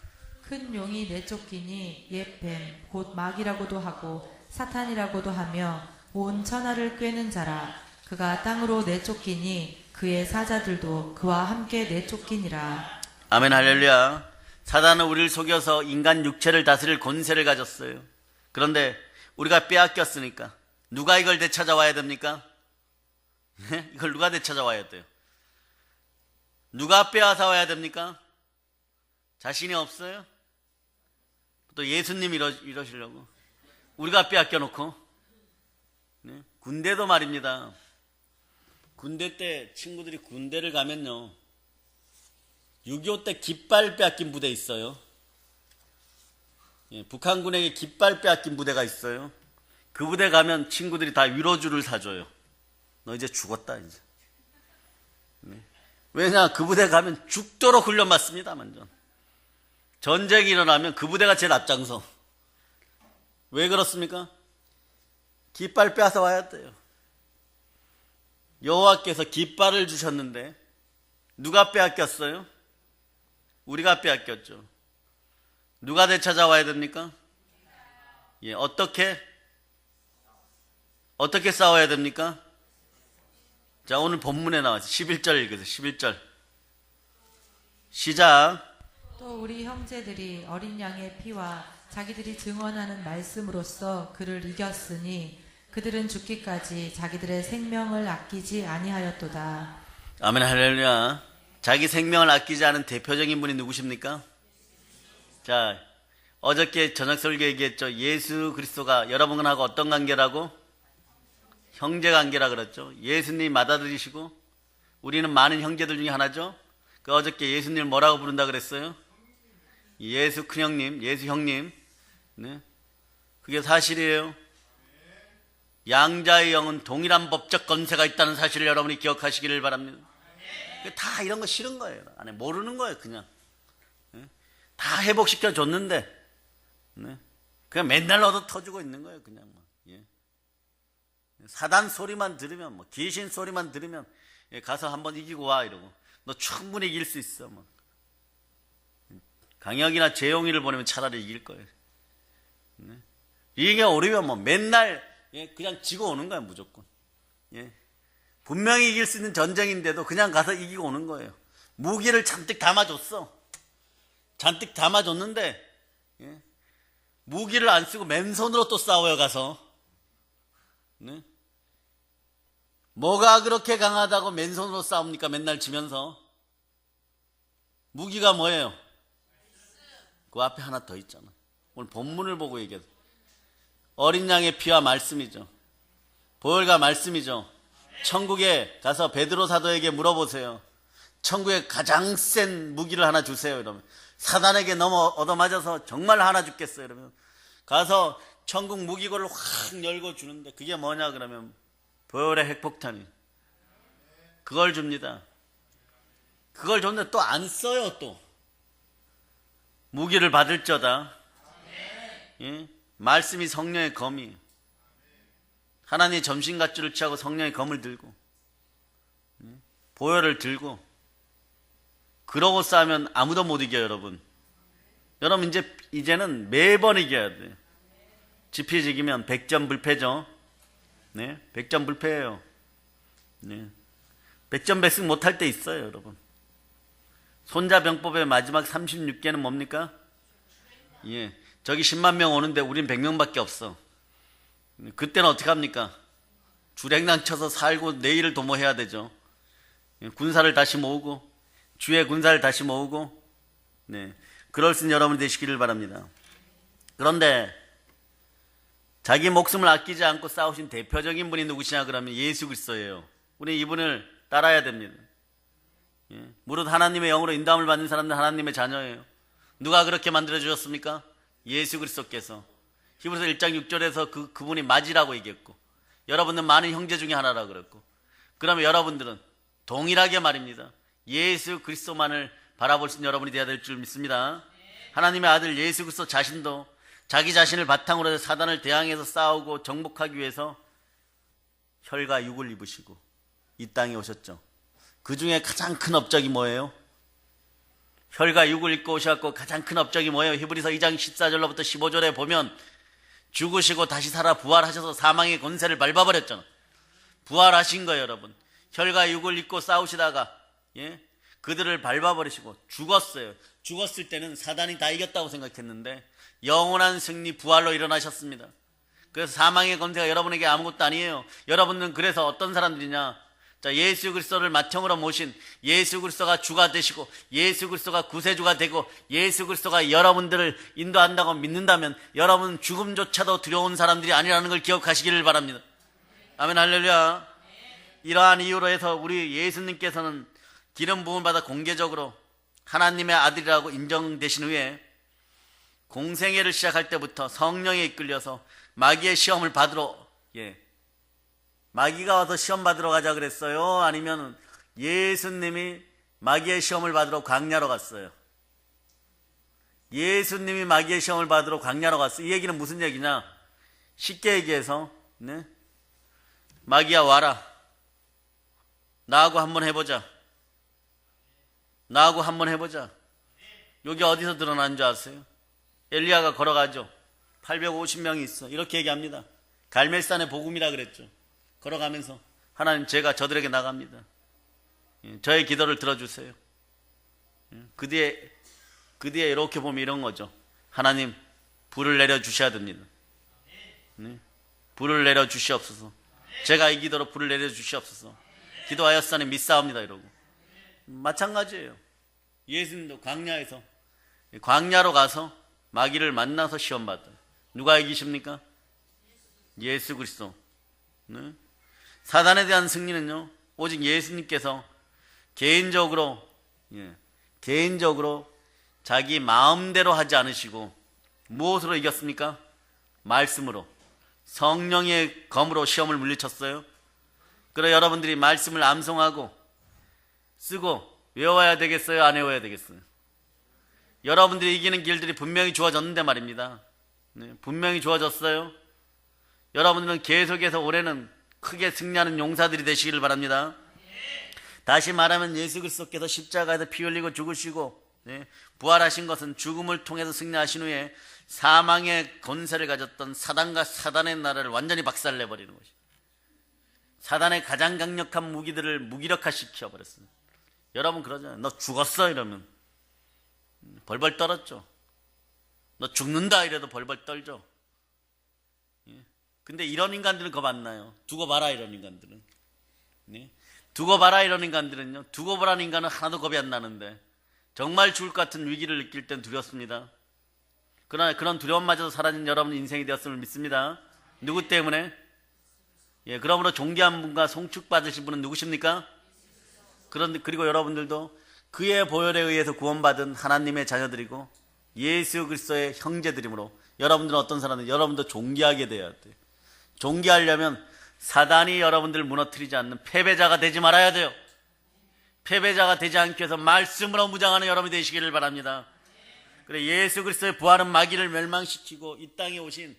큰 용이 내쫓기니 옛뱀 곧 마귀라고도 하고 사탄이라고도 하며 온 천하를 꿰는 자라. 그가 땅으로 내쫓기니 그의 사자들도 그와 함께 내쫓기니라. 아멘 할렐루야. 사단은 우리를 속여서 인간 육체를 다스릴 권세를 가졌어요. 그런데 우리가 빼앗겼으니까 누가 이걸 되찾아와야 됩니까? 이걸 누가 되찾아와야 돼요? 누가 빼앗아 와야 됩니까? 자신이 없어요? 또 예수님 이러시려고 우리가 빼앗겨 놓고 군대도 말입니다. 군대 때 친구들이 군대를 가면요 6.25 때 깃발 빼앗긴 부대 있어요. 북한군에게 깃발 빼앗긴 부대가 있어요. 그 부대 가면 친구들이 다 위로주를 사줘요. 너 이제 죽었다 이제. 왜냐 그 부대 가면 죽도록 훈련 받습니다. 완전 전쟁이 일어나면 그 부대가 제일 앞장서. 왜 그렇습니까? 깃발 빼앗아 와야 돼요. 여호와께서 깃발을 주셨는데 누가 빼앗겼어요? 우리가 빼앗겼죠. 누가 되찾아와야 됩니까? 어떻게 싸워야 됩니까? 자, 오늘 본문에 나와서 11절 읽으세요. 11절 시작. 또 우리 형제들이 어린 양의 피와 자기들이 증언하는 말씀으로써 그를 이겼으니 그들은 죽기까지 자기들의 생명을 아끼지 아니하였도다. 아멘 할렐루야. 자기 생명을 아끼지 않은 대표적인 분이 누구십니까? 자, 어저께 저녁 설교 얘기했죠. 예수 그리스도가 여러분하고 어떤 관계라고? 형제 관계라 그랬죠. 예수님 맏아들이시고 우리는 많은 형제들 중에 하나죠. 그 어저께 예수님을 뭐라고 부른다 그랬어요? 예수 큰형님, 예수 형님. 네. 그게 사실이에요. 양자의 영은 동일한 법적 권세가 있다는 사실을 여러분이 기억하시기를 바랍니다. 다 이런 거 싫은 거예요. 안에 모르는 거예요, 그냥. 다 회복시켜 줬는데, 그냥 맨날 얻어 터주고 있는 거예요, 그냥. 사단 소리만 들으면, 귀신 소리만 들으면, 가서 한번 이기고 와, 이러고. 너 충분히 이길 수 있어, 강혁이나 재용이를 보내면 차라리 이길 거예요. 이게 오르면 맨날 그냥 지고 오는 거예요, 무조건. 분명히 이길 수 있는 전쟁인데도 그냥 가서 이기고 오는 거예요. 무기를 잔뜩 담아줬어. 잔뜩 담아줬는데 무기를 안 쓰고 맨손으로 또 싸워요, 가서. 뭐가 그렇게 강하다고 맨손으로 싸웁니까? 맨날 지면서. 무기가 뭐예요? 그 앞에 하나 더 있잖아. 오늘 본문을 보고 얘기해서. 어린 양의 피와 말씀이죠. 보혈과 말씀이죠. 천국에 가서 베드로 사도에게 물어보세요. 천국에 가장 센 무기를 하나 주세요. 이러면 사단에게 너무 얻어맞아서 정말 하나 죽겠어요. 이러면 가서 천국 무기고를 확 열고 주는데 그게 뭐냐 그러면 보혈의 핵폭탄이. 그걸 줍니다. 그걸 줬는데 또 안 써요. 또 무기를 받을 저다. 말씀이 성령의 검이에요. 하나님의 점심갓줄을 취하고 성령의 검을 들고 보혈을 들고 그러고 싸우면 아무도 못 이겨요, 여러분. 여러분 이제는 매번 이겨야 돼요. 지피지기면 100점 불패죠. 100점 불패예요. 100점 백승 못할 때 있어요, 여러분. 손자병법의 마지막 36개는 뭡니까? 저기 10만 명 오는데 우린 100명밖에 없어. 그때는 어떻게 합니까? 주랭랑 쳐서 살고 내일을 도모해야 되죠. 군사를 다시 모으고 주의 군사를 다시 모으고 그럴 수 있는 여러분이 되시기를 바랍니다. 그런데 자기 목숨을 아끼지 않고 싸우신 대표적인 분이 누구시냐 그러면 예수 그리스도예요. 우리 이분을 따라야 됩니다. 무릇 하나님의 영으로 인도함을 받는 사람들은 하나님의 자녀예요. 누가 그렇게 만들어 주셨습니까? 예수 그리스도께서. 히브리서 1장 6절에서 그분이 맞이라고 얘기했고 여러분은 많은 형제 중에 하나라고 그랬고 그러면 여러분들은 동일하게 말입니다. 예수 그리스도만을 바라볼 수 있는 여러분이 되어야 될 줄 믿습니다. 하나님의 아들 예수 그리스도 자신도 자기 자신을 바탕으로 해서 사단을 대항해서 싸우고 정복하기 위해서 혈과 육을 입으시고 이 땅에 오셨죠. 그 중에 가장 큰 업적이 뭐예요? 혈과 육을 입고 오셔서 가장 큰 업적이 뭐예요? 히브리서 2장 14절로부터 15절에 보면 죽으시고 다시 살아 부활하셔서 사망의 권세를 밟아버렸잖아. 부활하신 거예요, 여러분. 혈과 육을 입고 싸우시다가 그들을 밟아버리시고 죽었어요. 죽었을 때는 사단이 다 이겼다고 생각했는데 영원한 승리 부활로 일어나셨습니다. 그래서 사망의 권세가 여러분에게 아무것도 아니에요. 여러분은 그래서 어떤 사람들이냐? 자, 예수 그리스도를 맏형으로 모신 예수 그리스도가 주가 되시고 예수 그리스도가 구세주가 되고 예수 그리스도가 여러분들을 인도한다고 믿는다면 여러분은 죽음조차도 두려운 사람들이 아니라는 걸 기억하시기를 바랍니다. 아멘, 할렐루야. 이러한 이유로 해서 우리 예수님께서는 기름 부음을 받아 공개적으로 하나님의 아들이라고 인정되신 후에 공생애를 시작할 때부터 성령에 이끌려서 마귀의 시험을 받으러 마귀가 와서 시험 받으러 가자 그랬어요? 아니면 예수님이 마귀의 시험을 받으러 광야로 갔어요? 예수님이 마귀의 시험을 받으러 광야로 갔어요. 이 얘기는 무슨 얘기냐? 쉽게 얘기해서 마귀야 와라. 나하고 한번 해보자. 나하고 한번 해보자. 여기 어디서 드러난 줄 아세요? 엘리야가 걸어가죠. 850명이 있어. 이렇게 얘기합니다. 갈멜산의 복음이라 그랬죠. 걸어가면서 하나님 제가 저들에게 나갑니다. 저의 기도를 들어주세요. 그 뒤에 이렇게 보면 이런 거죠. 하나님 불을 내려주셔야 됩니다. 불을 내려주시옵소서. 제가 이 기도로 불을 내려주시옵소서. 기도하였사니 믿사옵니다 이러고. 마찬가지예요. 예수님도 광야로 가서 마귀를 만나서 시험받아요. 누가 이기십니까? 예수 그리스도. 네? 사단에 대한 승리는요, 오직 예수님께서 개인적으로 자기 마음대로 하지 않으시고 무엇으로 이겼습니까? 말씀으로, 성령의 검으로 시험을 물리쳤어요. 그래 여러분들이 말씀을 암송하고 쓰고 외워야 되겠어요? 안 외워야 되겠어요? 여러분들이 이기는 길들이 분명히 주어졌는데 말입니다. 네, 분명히 주어졌어요. 여러분들은 계속해서 올해는 크게 승리하는 용사들이 되시기를 바랍니다. 다시 말하면 예수 그리스도께서 십자가에서 피 흘리고 죽으시고 부활하신 것은 죽음을 통해서 승리하신 후에 사망의 권세를 가졌던 사단과 사단의 나라를 완전히 박살내버리는 것이죠. 사단의 가장 강력한 무기들을 무기력화시켜 버렸어요. 여러분 그러잖아요. 너 죽었어 이러면 벌벌 떨었죠. 너 죽는다 이래도 벌벌 떨죠. 근데 이런 인간들은 겁 안 나요. 두고 봐라 이런 인간들은. 두고 봐라 이런 인간들은요, 두고 보라는 인간은 하나도 겁이 안 나는데 정말 죽을 것 같은 위기를 느낄 땐 두렵습니다. 그러나 그런 두려움마저도 사라진 여러분 인생이 되었음을 믿습니다. 누구 때문에? 그러므로 존귀한 분과 송축받으신 분은 누구십니까? 그리고 여러분들도 그의 보혈에 의해서 구원받은 하나님의 자녀들이고 예수 그리스도의 형제들이므로 여러분들은 어떤 사람들? 여러분도 존귀하게 돼야 돼요. 존귀하려면 사단이 여러분들을 무너뜨리지 않는 패배자가 되지 말아야 돼요. 패배자가 되지 않기 위해서 말씀으로 무장하는 여러분이 되시기를 바랍니다. 그래 예수 그리스도의 부활은 마귀를 멸망시키고 이 땅에 오신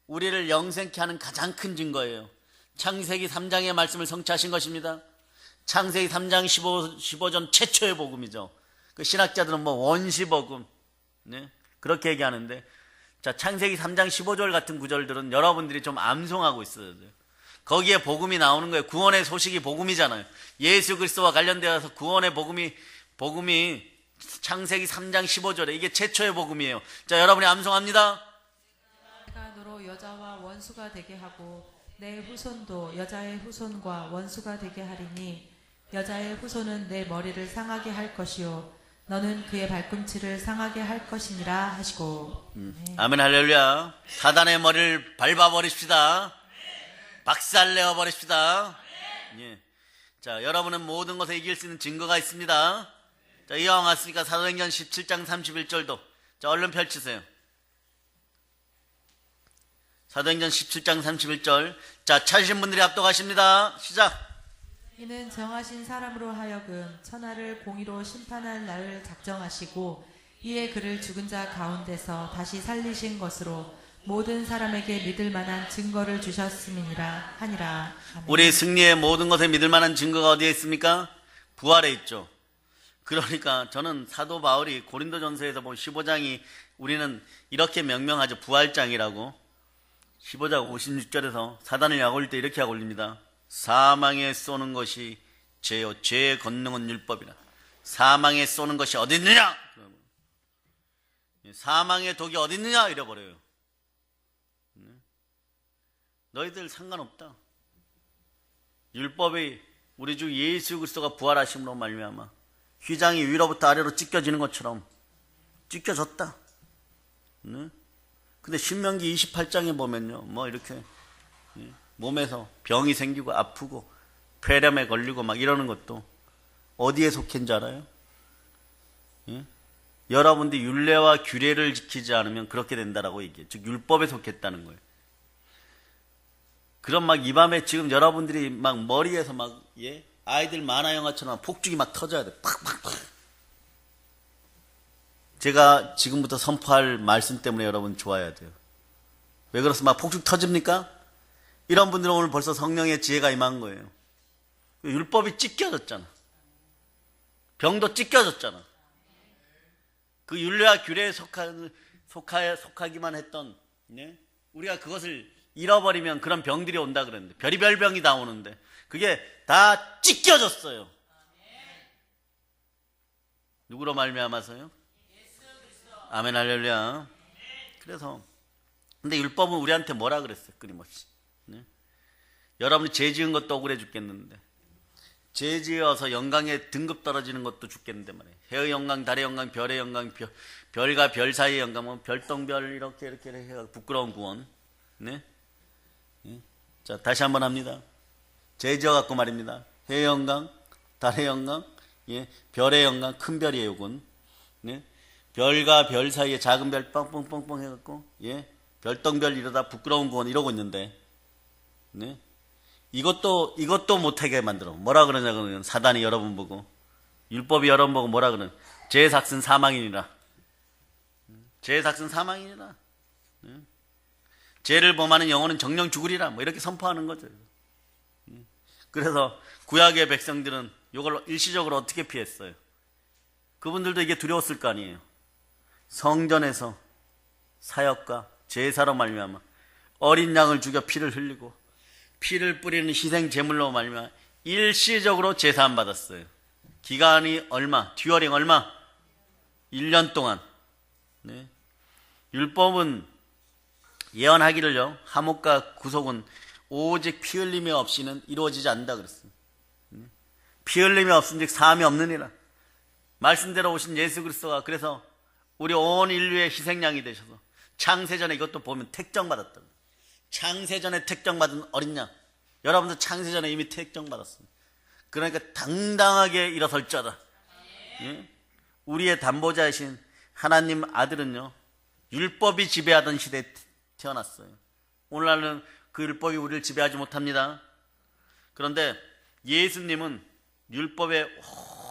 우리를 영생케 하는 가장 큰 증거예요. 창세기 3장의 말씀을 성취하신 것입니다. 창세기 3장 15전 최초의 복음이죠. 그 신학자들은 뭐 원시복음 그렇게 얘기하는데, 자 창세기 3장 15절 같은 구절들은 여러분들이 좀 암송하고 있어야 돼요. 거기에 복음이 나오는 거예요. 구원의 소식이 복음이잖아요. 예수 그리스도와 관련되어서 구원의 복음이 창세기 3장 15절에 이게 최초의 복음이에요. 자 여러분이 암송합니다. 내가 너로 여자와 원수가 되게 하고 내 후손도 여자의 후손과 원수가 되게 하리니 여자의 후손은 내 머리를 상하게 할 것이요 너는 그의 발꿈치를 상하게 할 것이니라 하시고. 아멘 할렐루야. 사단의 머리를 밟아버립시다. 박살내어 버립시다. 자 여러분은 모든 것에 이길 수 있는 증거가 있습니다. 자 이왕 왔으니까 사도행전 17장 31절도 자 얼른 펼치세요. 사도행전 17장 31절. 자 찾으신 분들이 합독하십니다. 시작. 이는 정하신 사람으로 하여금 천하를 공의로 심판할 날을 작정하시고 이에 그를 죽은 자 가운데서 다시 살리신 것으로 모든 사람에게 믿을 만한 증거를 주셨음이니라 하니라. 아멘. 우리 승리의 모든 것에 믿을 만한 증거가 어디에 있습니까? 부활에 있죠. 그러니까 저는 사도 바울이 고린도전서에서 본 15장이 우리는 이렇게 명명하죠. 부활장이라고. 15장 56절에서 사단을 약올릴 때 이렇게 약올립니다. 사망에 쏘는 것이 죄요 죄의 권능은 율법이라. 사망에 쏘는 것이 어디 있느냐? 사망의 독이 어디 있느냐? 이래버려요. 너희들 상관없다. 율법이 우리 주 예수 그리스도가 부활하심으로 말미암아 휘장이 위로부터 아래로 찢겨지는 것처럼 찢겨졌다. 근데 신명기 28장에 보면요, 뭐 이렇게 몸에서 병이 생기고 아프고 폐렴에 걸리고 막 이러는 것도 어디에 속한 줄 알아요? 여러분들이 율례와 규례를 지키지 않으면 그렇게 된다라고 얘기해요. 즉 율법에 속했다는 거예요. 그럼 막 이 밤에 지금 여러분들이 막 머리에서 막 아이들 만화 영화처럼 폭죽이 막 터져야 돼. 팍팍팍. 제가 지금부터 선포할 말씀 때문에 여러분 좋아야 돼요. 왜 그렇습니까? 막 폭죽 터집니까? 이런 분들은 오늘 벌써 성령의 지혜가 임한 거예요. 율법이 찢겨졌잖아. 병도 찢겨졌잖아. 그 율례와 규례에 속하기만 했던 우리가 그것을 잃어버리면 그런 병들이 온다 그랬는데 별의별 병이 다 오는데 그게 다 찢겨졌어요. 누구로 말미암아서요? 아멘 할렐루야. 그래서 근데 율법은 우리한테 뭐라 그랬어요? 끊임없이. 여러분이 죄 지은 것도 억울해 죽겠는데 죄지어서 영광의 등급 떨어지는 것도 죽겠는데 말이에요. 해의 영광, 달의 영광, 별의 영광, 별과 별 사이의 영광은 별똥별 이렇게 해가 부끄러운 구원. 네? 자, 다시 한번 합니다. 죄지어 갖고 말입니다. 해의 영광, 달의 영광, 예, 별의 영광, 큰 별이에요, 군. 네? 별과 별 사이에 작은 별 뻥뻥뻥뻥 해갖고, 예, 별똥별 이러다 부끄러운 구원 이러고 있는데, 네? 이것도 못하게 만들어. 뭐라 그러냐, 그러면 사단이 여러분 보고, 율법이 여러분 보고 뭐라 그러냐. 죄의 삭은 사망이니라. 죄의 삭은 사망이니라. 죄를 범하는 영혼은 정령 죽으리라. 뭐 이렇게 선포하는 거죠. 그래서 구약의 백성들은 이걸 일시적으로 어떻게 피했어요? 그분들도 이게 두려웠을 거 아니에요. 성전에서 사역과 제사로 말미암아 어린 양을 죽여 피를 흘리고 피를 뿌리는 희생 제물로 말미암아 일시적으로 제사함 받았어요. 기간이 얼마? 듀어링 얼마? 1년 동안. 네. 율법은 예언하기를요, 하목과 구속은 오직 피 흘림이 없이는 이루어지지 않는다 그랬어요. 피 흘림이 없은즉 사함이 없느니라. 말씀대로 오신 예수 그리스도가 그래서 우리 온 인류의 희생양이 되셔서 창세전에 이것도 보면 택정받았다고. 창세전에 택정받은 어린 양. 여러분도 창세전에 이미 택정받았습니다. 그러니까 당당하게 일어설 자다. 예? 우리의 담보자이신 하나님 아들은요, 율법이 지배하던 시대에 태어났어요. 오늘날은 그 율법이 우리를 지배하지 못합니다. 그런데 예수님은 율법에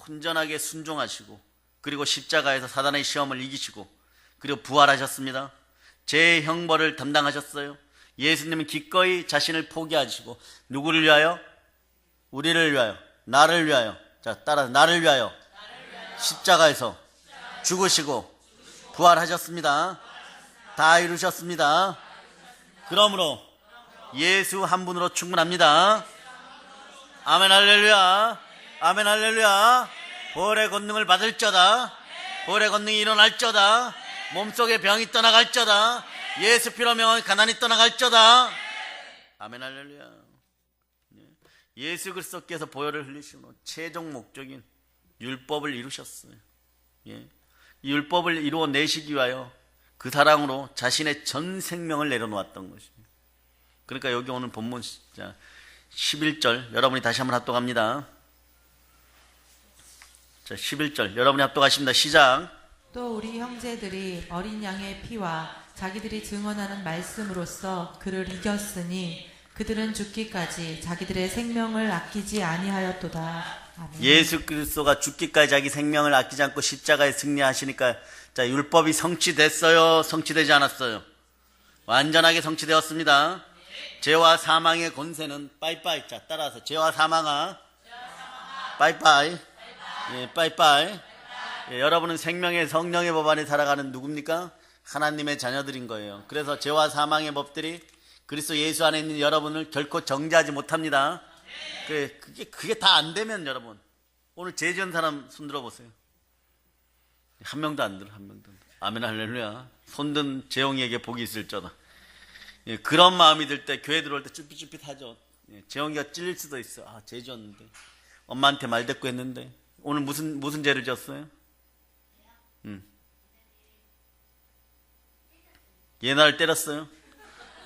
온전하게 순종하시고 그리고 십자가에서 사단의 시험을 이기시고 그리고 부활하셨습니다. 제 형벌을 담당하셨어요. 예수님은 기꺼이 자신을 포기하시고 누구를 위하여? 우리를 위하여, 나를 위하여. 자, 따라서 나를 위하여 십자가에서 죽으시고 부활하셨습니다. 다 이루셨습니다. 그러므로 예수 한 분으로 충분합니다. 아멘 할렐루야. 아멘 할렐루야. 벌의 권능을 받을 자다. 벌의 권능이 일어날 자다. 몸속에 병이 떠나갈 자다. 예수 피로 명하여 가난이 떠나갈 자다. 아멘 할렐루야. 예수 그리스도께서 보혈을 흘리시고 최종 목적인 율법을 이루셨어요. 예. 이 율법을 이루어내시기 위하여 그 사랑으로 자신의 전 생명을 내려놓았던 것입니다. 그러니까 여기 오늘 본문 11절 여러분이 다시 한번 합독합니다. 자, 11절 여러분이 합독하십니다. 시작. 또 우리 형제들이 어린 양의 피와 자기들이 증언하는 말씀으로써 그를 이겼으니 그들은 죽기까지 자기들의 생명을 아끼지 아니하였도다. 아멘. 예수 그리스도가 죽기까지 자기 생명을 아끼지 않고 십자가에 승리하시니까 자, 율법이 성취됐어요? 성취되지 않았어요? 완전하게 성취되었습니다. 죄와 사망의 권세는 빠이빠이. 자, 따라서 죄와 사망아 빠이빠이. 예, 빠이빠이. 예, 여러분은 생명의 성령의 법 안에 살아가는 누굽니까? 하나님의 자녀들인 거예요. 그래서 죄와 사망의 법들이 그리스도 예수 안에 있는 여러분을 결코 정죄하지 못합니다. 그게 다 안 되면 여러분 오늘 죄 지은 사람 손 들어보세요. 한 명도 안 들어. 한 명도 안 들어. 아멘 할렐루야. 손든 재홍이에게 복이 있을 거다. 예, 그런 마음이 들 때 교회 들어올 때 쭈삣쭈삣하죠. 예, 재홍이가 찔릴 수도 있어. 아, 죄 지었는데 엄마한테 말대꾸 했는데 오늘 무슨 죄를 지었어요? 예나를 때렸어요.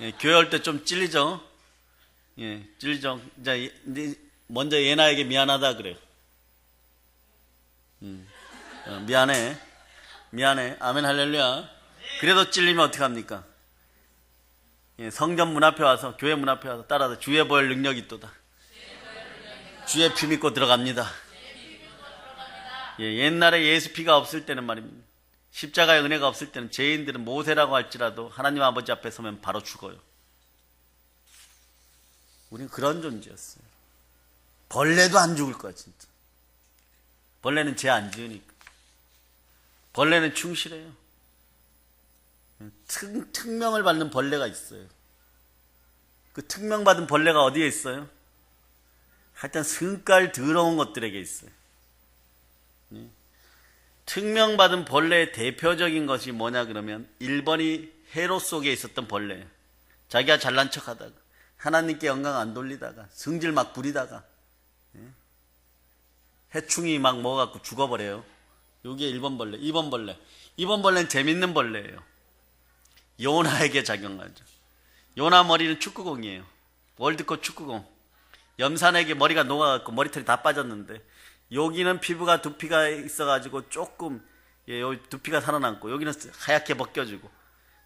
예, 교회 올 때 좀 찔리죠. 예, 찔리죠. 이제 먼저 예나에게 미안하다 그래요. 미안해. 아멘 할렐루야. 그래도 찔리면 어떡합니까? 예, 성전 문 앞에 와서 교회 문 앞에 와서 따라서 주의 보혈 능력이 있도다. 주의 피 믿고 들어갑니다. 예, 옛날에 예수 피가 없을 때는 말입니다. 십자가의 은혜가 없을 때는 죄인들은 모세라고 할지라도 하나님 아버지 앞에 서면 바로 죽어요. 우리는 그런 존재였어요. 벌레도 안 죽을 거야 진짜. 벌레는 죄 안 지으니까. 벌레는 충실해요. 특명을 받는 벌레가 있어요. 그 특명받은 벌레가 어디에 있어요? 하여튼 승깔 더러운 것들에게 있어요. 특명받은 벌레의 대표적인 것이 뭐냐 그러면 1번이 헤롯 속에 있었던 벌레. 자기가 잘난 척하다가 하나님께 영광 안 돌리다가 성질 막 부리다가 해충이 막 먹어갖고 죽어버려요. 여기에 1번 벌레, 2번 벌레. 2번 벌레는 재밌는 벌레예요. 요나에게 작용하죠. 요나 머리는 축구공이에요. 월드컵 축구공. 염산에게 머리가 녹아갖고 머리털이 다 빠졌는데 여기는 피부가 두피가 있어가지고 조금 여기 두피가 살아남고 여기는 하얗게 벗겨지고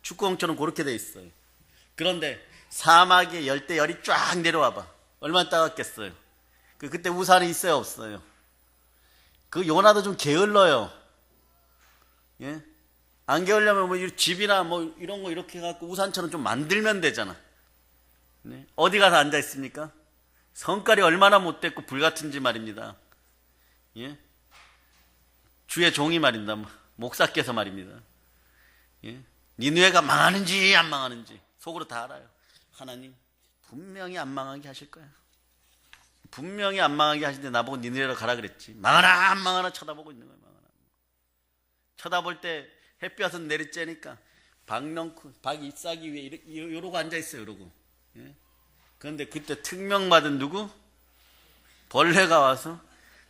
축구공처럼 그렇게 돼 있어요. 그런데 사막에 열대열이 쫙 내려와봐. 얼마나 따갑겠어요. 그때 우산이 있어요, 없어요? 그 요나도 좀 게을러요. 예? 안 게으려면 뭐 집이나 뭐 이런 거 이렇게 해갖고 우산처럼 좀 만들면 되잖아. 네? 어디 가서 앉아 있습니까? 성깔이 얼마나 못됐고 불같은지 말입니다. 예? 주의 종이 말입니다. 목사께서 말입니다. 예? 니느웨가 망하는지 안 망하는지 속으로 다 알아요. 하나님 분명히 안 망하게 하실 거야. 분명히 안 망하게 하시는데 나보고 니느웨로 가라 그랬지. 망하나 안 망하나 쳐다보고 있는 거야. 망하나. 쳐다볼 때 햇볕은 내리쬐니까 박 잎사귀 위에 이러고 앉아있어요. 이러고. 예? 그런데 그때 특명받은 누구? 벌레가 와서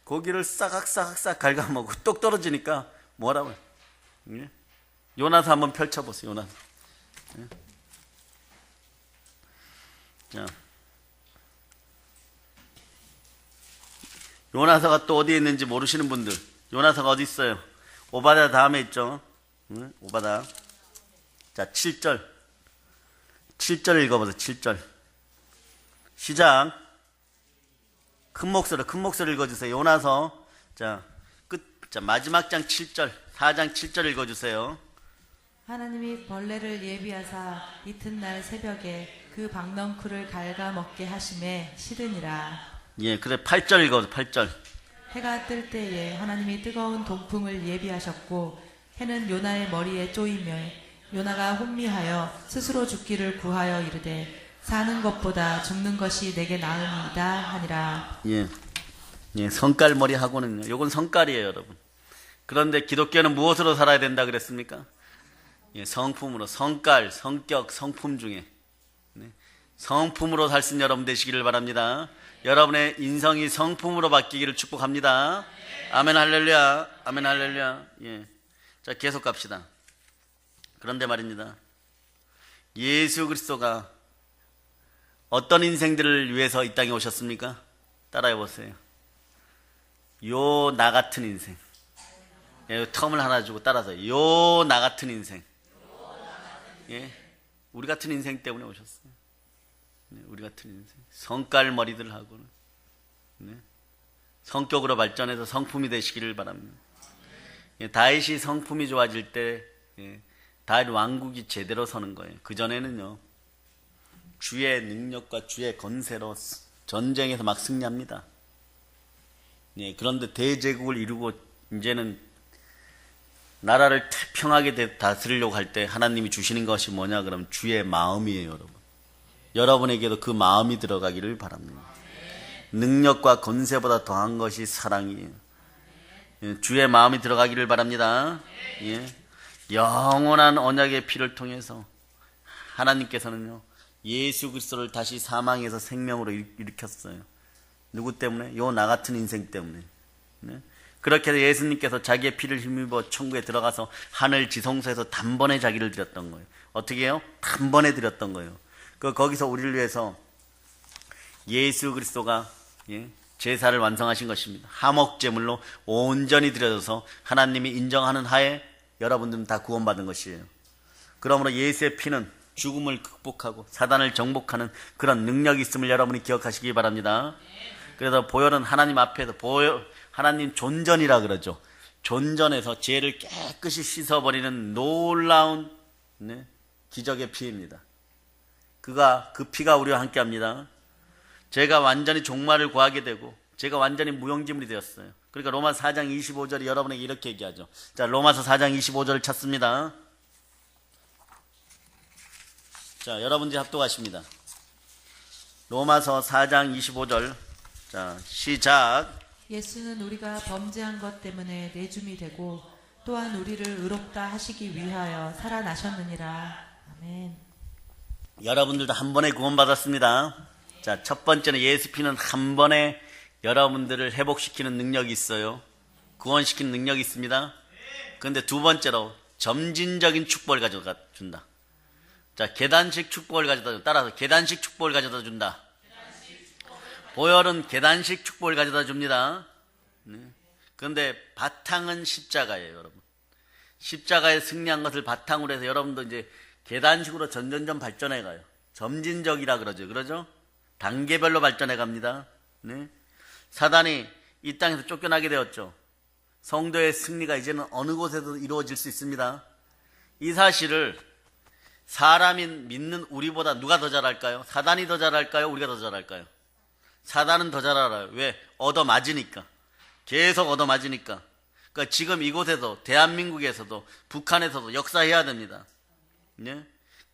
고기를 싸각싸각싹 갉아먹고 똑 떨어지니까 뭐라고요? 예? 요나서 한번 펼쳐보세요. 요나서. 예? 자, 요나서가 또 어디에 있는지 모르시는 분들, 요나서가 어디 있어요? 오바다 다음에 있죠. 응? 오바다. 자, 7절. 7절 읽어보세요. 7절. 시작. 큰 목소리 읽어주세요. 요나서. 자, 자, 마지막 장 7절. 4장 7절 읽어주세요. 하나님이 벌레를 예비하사 이튿날 새벽에 그 박넝쿨을 갉아먹게 하심에 싫으니라. 예, 그래 8절 읽어보세요. 8절. 해가 뜰 때에 하나님이 뜨거운 동풍을 예비하셨고 해는 요나의 머리에 쪼이며 요나가 혼미하여 스스로 죽기를 구하여 이르되 사는 것보다 죽는 것이 내게 나음이다 하니라. 예, 예, 성깔머리하고는요. 요건 성깔이에요, 여러분. 그런데 기독교는 무엇으로 살아야 된다 그랬습니까? 예, 성품으로. 성깔, 성격, 성품 중에 성품으로 살 수 있는 여러분 되시기를 바랍니다. 여러분의 인성이 성품으로 바뀌기를 축복합니다. 아멘 할렐루야. 아멘 할렐루야. 예. 자, 계속 갑시다. 그런데 말입니다. 예수 그리스도가 어떤 인생들을 위해서 이 땅에 오셨습니까? 따라해 보세요. 요 나 같은 인생. 예, 텀을 하나 주고 따라서 요 나 같은 인생. 예, 우리 같은 인생 때문에 오셨어요. 네, 우리 같은 인생. 성깔머리들 하고는 네, 성격으로 발전해서 성품이 되시기를 바랍니다. 예, 다윗이 성품이 좋아질 때 예, 다윗 왕국이 제대로 서는 거예요. 그전에는요. 주의 능력과 주의 건세로 전쟁에서 막 승리합니다. 예, 그런데 대제국을 이루고 이제는 나라를 태평하게 다스리려고 할 때 하나님이 주시는 것이 뭐냐 그러면 주의 마음이에요. 여러분. 여러분에게도 그 마음이 들어가기를 바랍니다. 능력과 건세보다 더한 것이 사랑이에요. 예, 주의 마음이 들어가기를 바랍니다. 예, 영원한 언약의 피를 통해서 하나님께서는요 예수 그리스도를 다시 사망에서 생명으로 일으켰어요. 누구 때문에? 요 나 같은 인생 때문에. 네? 그렇게 해서 예수님께서 자기의 피를 힘입어 천국에 들어가서 하늘 지성소에서 단번에 자기를 드렸던 거예요. 어떻게 해요? 단번에 드렸던 거예요. 거기서 우리를 위해서 예수 그리스도가 예, 제사를 완성하신 것입니다. 화목제물로 온전히 드려져서 하나님이 인정하는 하에 여러분들은 다 구원받은 것이에요. 그러므로 예수의 피는 죽음을 극복하고 사단을 정복하는 그런 능력이 있음을 여러분이 기억하시기 바랍니다. 그래서 보혈은 하나님 앞에서 하나님 존전이라 그러죠. 존전에서 죄를 깨끗이 씻어버리는 놀라운 네, 기적의 피입니다. 그 피가 우리와 함께합니다. 제가 완전히 종말을 구하게 되고 제가 완전히 무용지물이 되었어요. 그러니까 로마서 4장 25절이 여러분에게 이렇게 얘기하죠. 자, 로마서 4장 25절을 찾습니다. 자, 여러분들이 합독하십니다. 로마서 4장 25절. 자, 시작. 예수는 우리가 범죄한 것 때문에 내줌이 되고 또한 우리를 의롭다 하시기 위하여 살아나셨느니라. 아멘. 여러분들도 한 번에 구원받았습니다. 자, 첫 번째는 예수 피는 한 번에 여러분들을 회복시키는 능력이 있어요. 구원시키는 능력이 있습니다. 그런데 두 번째로 점진적인 축복을 가져다 준다. 자, 계단식 축복을 가져다 준다. 따라서 계단식 축복을 가져다 준다. 보혈은 계단식 축복을 가져다 줍니다. 그런데 바탕은 십자가예요, 여러분. 십자가에 승리한 것을 바탕으로 해서 여러분도 이제 계단식으로 점점점 발전해 가요. 점진적이라 그러죠. 단계별로 발전해 갑니다. 네? 사단이 이 땅에서 쫓겨나게 되었죠. 성도의 승리가 이제는 어느 곳에도 이루어질 수 있습니다. 이 사실을 사람이 믿는 우리보다 누가 더 잘할까요? 사단이 더 잘할까요? 우리가 더 잘할까요? 사단은 더 잘 알아요. 왜? 얻어맞으니까. 계속 얻어맞으니까. 그러니까 지금 이곳에서, 대한민국에서도, 북한에서도 역사해야 됩니다. 네?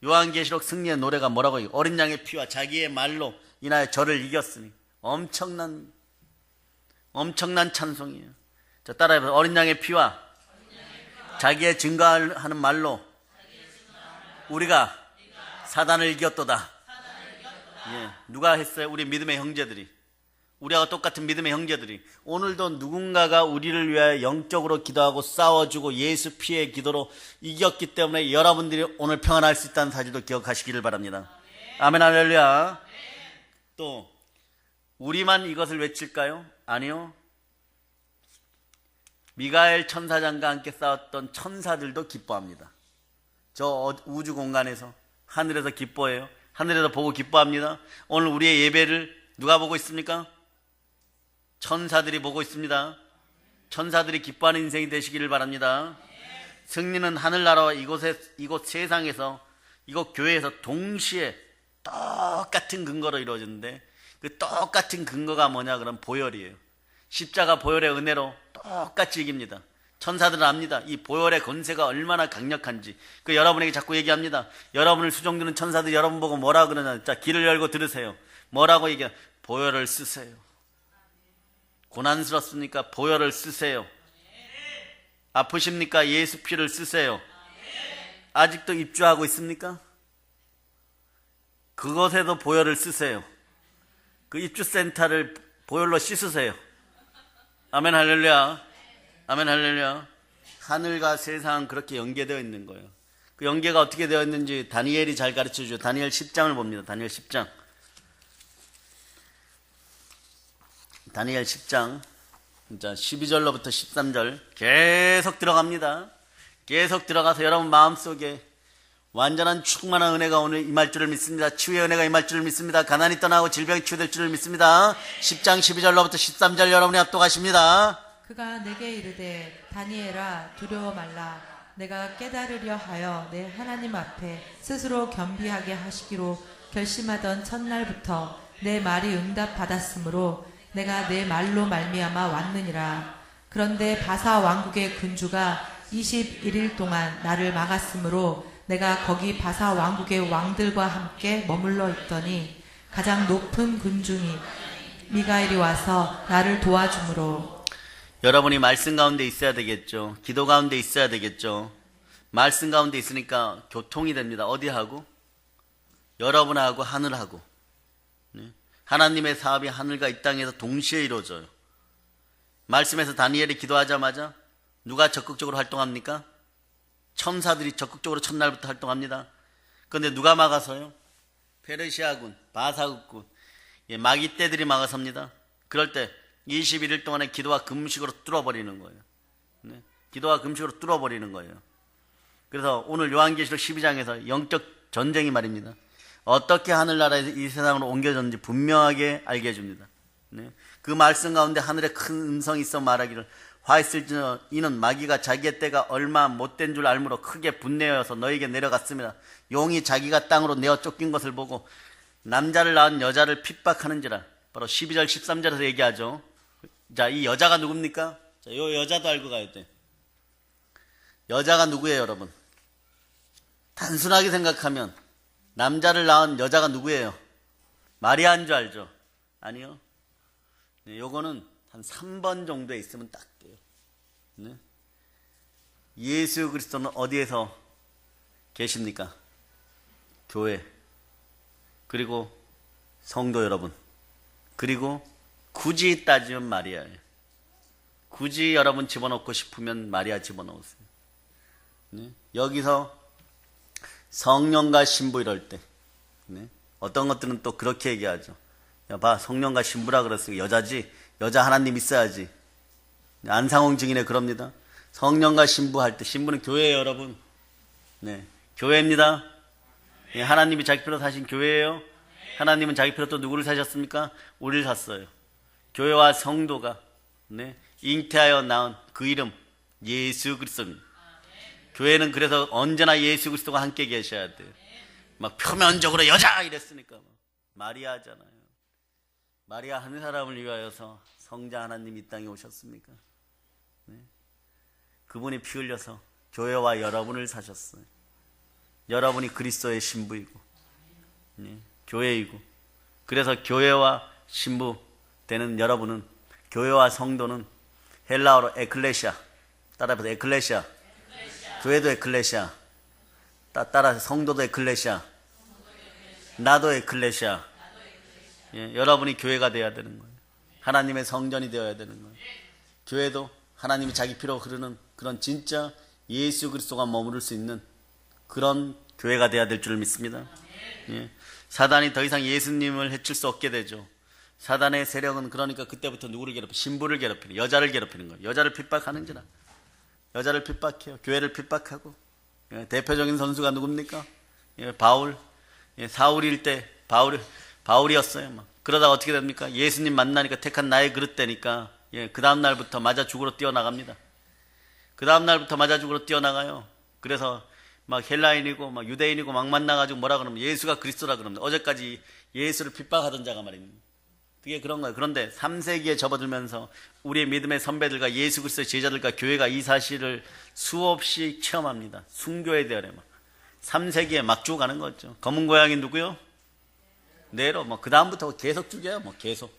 요한계시록 승리의 노래가 뭐라고 해요? 어린 양의 피와 자기의 말로 인하여 저를 이겼으니. 엄청난 찬송이에요. 자, 따라해보세요. 어린 양의 피와 자기의 증거하는 말로 우리가 사단을 이겼도다. 예, 누가 했어요? 우리 믿음의 형제들이. 우리와 똑같은 믿음의 형제들이. 오늘도 누군가가 우리를 위하여 영적으로 기도하고 싸워주고 예수 피의 기도로 이겼기 때문에 여러분들이 오늘 평안할 수 있다는 사실도 기억하시기를 바랍니다. 아멘, 할렐루야. 또 우리만 이것을 외칠까요? 아니요. 미가엘 천사장과 함께 싸웠던 천사들도 기뻐합니다. 저 우주 공간에서, 하늘에서 기뻐해요. 하늘에서 보고 기뻐합니다. 오늘 우리의 예배를 누가 보고 있습니까? 천사들이 보고 있습니다. 천사들이 기뻐하는 인생이 되시기를 바랍니다. 승리는 하늘나라와 이곳 세상에서, 이곳 교회에서 동시에 똑같은 근거로 이루어지는데, 그 똑같은 근거가 뭐냐? 그럼 보혈이에요. 십자가 보혈의 은혜로 똑같이 이깁니다. 천사들은 압니다. 이 보혈의 권세가 얼마나 강력한지. 그 여러분에게 자꾸 얘기합니다. 여러분을 수종드는 천사들이 여러분 보고 뭐라 그러냐. 자, 귀를 열고 들으세요. 뭐라고 얘기해? 보혈을 쓰세요. 고난스럽습니까? 보혈을 쓰세요. 아프십니까? 예수 피를 쓰세요. 아직도 입주하고 있습니까? 그것에도 보혈을 쓰세요. 그 입주센터를 보혈로 씻으세요. 아멘, 할렐루야. 아멘, 할렐루야. 하늘과 세상은 그렇게 연계되어 있는 거예요. 그 연계가 어떻게 되어 있는지 다니엘이 잘 가르쳐주죠. 다니엘 10장을 봅니다. 다니엘 10장. 다니엘 10장. 자, 12절로부터 13절. 계속 들어갑니다. 계속 들어가서 여러분 마음속에 완전한 충만한 은혜가 오늘 임할 줄을 믿습니다. 치유의 은혜가 임할 줄을 믿습니다. 가난이 떠나고 질병이 치유될 줄을 믿습니다. 10장 12절로부터 13절 여러분이 압도하십니다. 그가 내게 이르되 다니엘아 두려워 말라. 내가 깨달으려 하여 내 하나님 앞에 스스로 겸비하게 하시기로 결심하던 첫날부터 내 말이 응답받았으므로 내가 내 말로 말미암아 왔느니라. 그런데 바사 왕국의 군주가 21일 동안 나를 막았으므로 내가 거기 바사 왕국의 왕들과 함께 머물러 있더니 가장 높은 군중이 미가엘이 와서 나를 도와주므로. 여러분이 말씀 가운데 있어야 되겠죠. 기도 가운데 있어야 되겠죠. 말씀 가운데 있으니까 교통이 됩니다. 어디하고? 여러분하고 하늘하고. 네? 하나님의 사업이 하늘과 이 땅에서 동시에 이루어져요. 말씀에서 다니엘이 기도하자마자 누가 적극적으로 활동합니까? 천사들이 적극적으로 첫날부터 활동합니다. 그런데 누가 막아서요? 페르시아군, 바사국군, 마귀 떼들이 막아섭니다. 그럴 때 21일 동안의 기도와 금식으로 뚫어버리는 거예요. 네? 기도와 금식으로 뚫어버리는 거예요. 그래서 오늘 요한계시록 12장에서 영적 전쟁이 말입니다. 어떻게 하늘나라에서 이 세상으로 옮겨졌는지 분명하게 알게 해줍니다. 네? 그 말씀 가운데 하늘에 큰 음성이 있어 말하기를 화 있을지는 이는 마귀가 자기의 때가 얼마 못된 줄 알므로 크게 분내어서 너에게 내려갔습니다. 용이 자기가 땅으로 내어 쫓긴 것을 보고 남자를 낳은 여자를 핍박하는지라. 바로 12절 13절에서 얘기하죠. 자, 이 여자가 누굽니까? 자, 이 여자도 알고 가야 돼. 여자가 누구예요, 여러분? 단순하게 생각하면 남자를 낳은 여자가 누구예요? 마리아인 줄 알죠? 아니요. 네, 요거는 한 3번 정도에 있으면 딱 돼요. 네? 예수 그리스도는 어디에서 계십니까? 교회, 그리고 성도 여러분, 그리고 굳이 따지면 마리아예요. 굳이 여러분 집어넣고 싶으면 마리아 집어넣으세요. 네? 여기서 성령과 신부 이럴 때, 네? 어떤 것들은 또 그렇게 얘기하죠. 야, 봐, 성령과 신부라 그랬으니까 여자지, 여자 하나님 있어야지. 안상홍 증인에 그럽니다. 성령과 신부 할 때, 신부는 교회예요, 여러분. 네, 교회입니다. 네, 하나님이 자기 피로 사신 교회예요. 하나님은 자기 피로 또 누구를 사셨습니까? 우리를 샀어요. 교회와 성도가, 네, 잉태하여 낳은 그 이름 예수 그리스도입니다. 교회는 그래서 언제나 예수 그리스도가 함께 계셔야 돼요. 막 표면적으로 여자 이랬으니까 마리아잖아요. 마리아 한 사람을 위하여서 성자 하나님이 이 땅에 오셨습니까? 네. 그분이 피 흘려서 교회와 여러분을 사셨어요. 여러분이 그리스도의 신부이고, 네, 교회이고, 그래서 교회와 신부 되는 여러분은, 교회와 성도는 헬라어로 에클레시아, 따라해서 에클레시아, 교회도 에클레시아, 따라서 성도도 에클레시아, 나도 에클레시아. 예, 여러분이 교회가 되어야 되는 거예요. 하나님의 성전이 되어야 되는 거예요. 교회도 하나님이 자기 피로 흐르는 그런 진짜 예수 그리스도가 머무를 수 있는 그런 교회가 되어야 될 줄 믿습니다. 예, 사단이 더 이상 예수님을 해칠 수 없게 되죠. 사단의 세력은 그러니까 그때부터 누구를 괴롭히는, 신부를 괴롭히는, 여자를 괴롭히는 거예요. 여자를 핍박하는지라. 여자를 핍박해요. 교회를 핍박하고. 예, 대표적인 선수가 누굽니까? 예, 바울. 예, 사울일 때 바울이었어요. 막. 그러다가 어떻게 됩니까? 예수님 만나니까 택한 나의 그릇 되니까, 예, 그 다음날부터 맞아 죽으러 뛰어나갑니다. 그 다음날부터 맞아 죽으러 뛰어나가요. 그래서 막 헬라인이고 막 유대인이고 막 만나가지고 뭐라 그러면 예수가 그리스도라 그럽니다. 어제까지 예수를 핍박하던 자가 말입니다. 그게 그런 거예요. 그런데 3세기에 접어들면서 우리의 믿음의 선배들과 예수 그리스도의 제자들과 교회가 이 사실을 수없이 체험합니다. 순교의 대열에 막 3세기에 막 죽어가는 거죠. 검은 고양이 누구요? 네로. 뭐 그 다음부터 계속 죽여요. 뭐 계속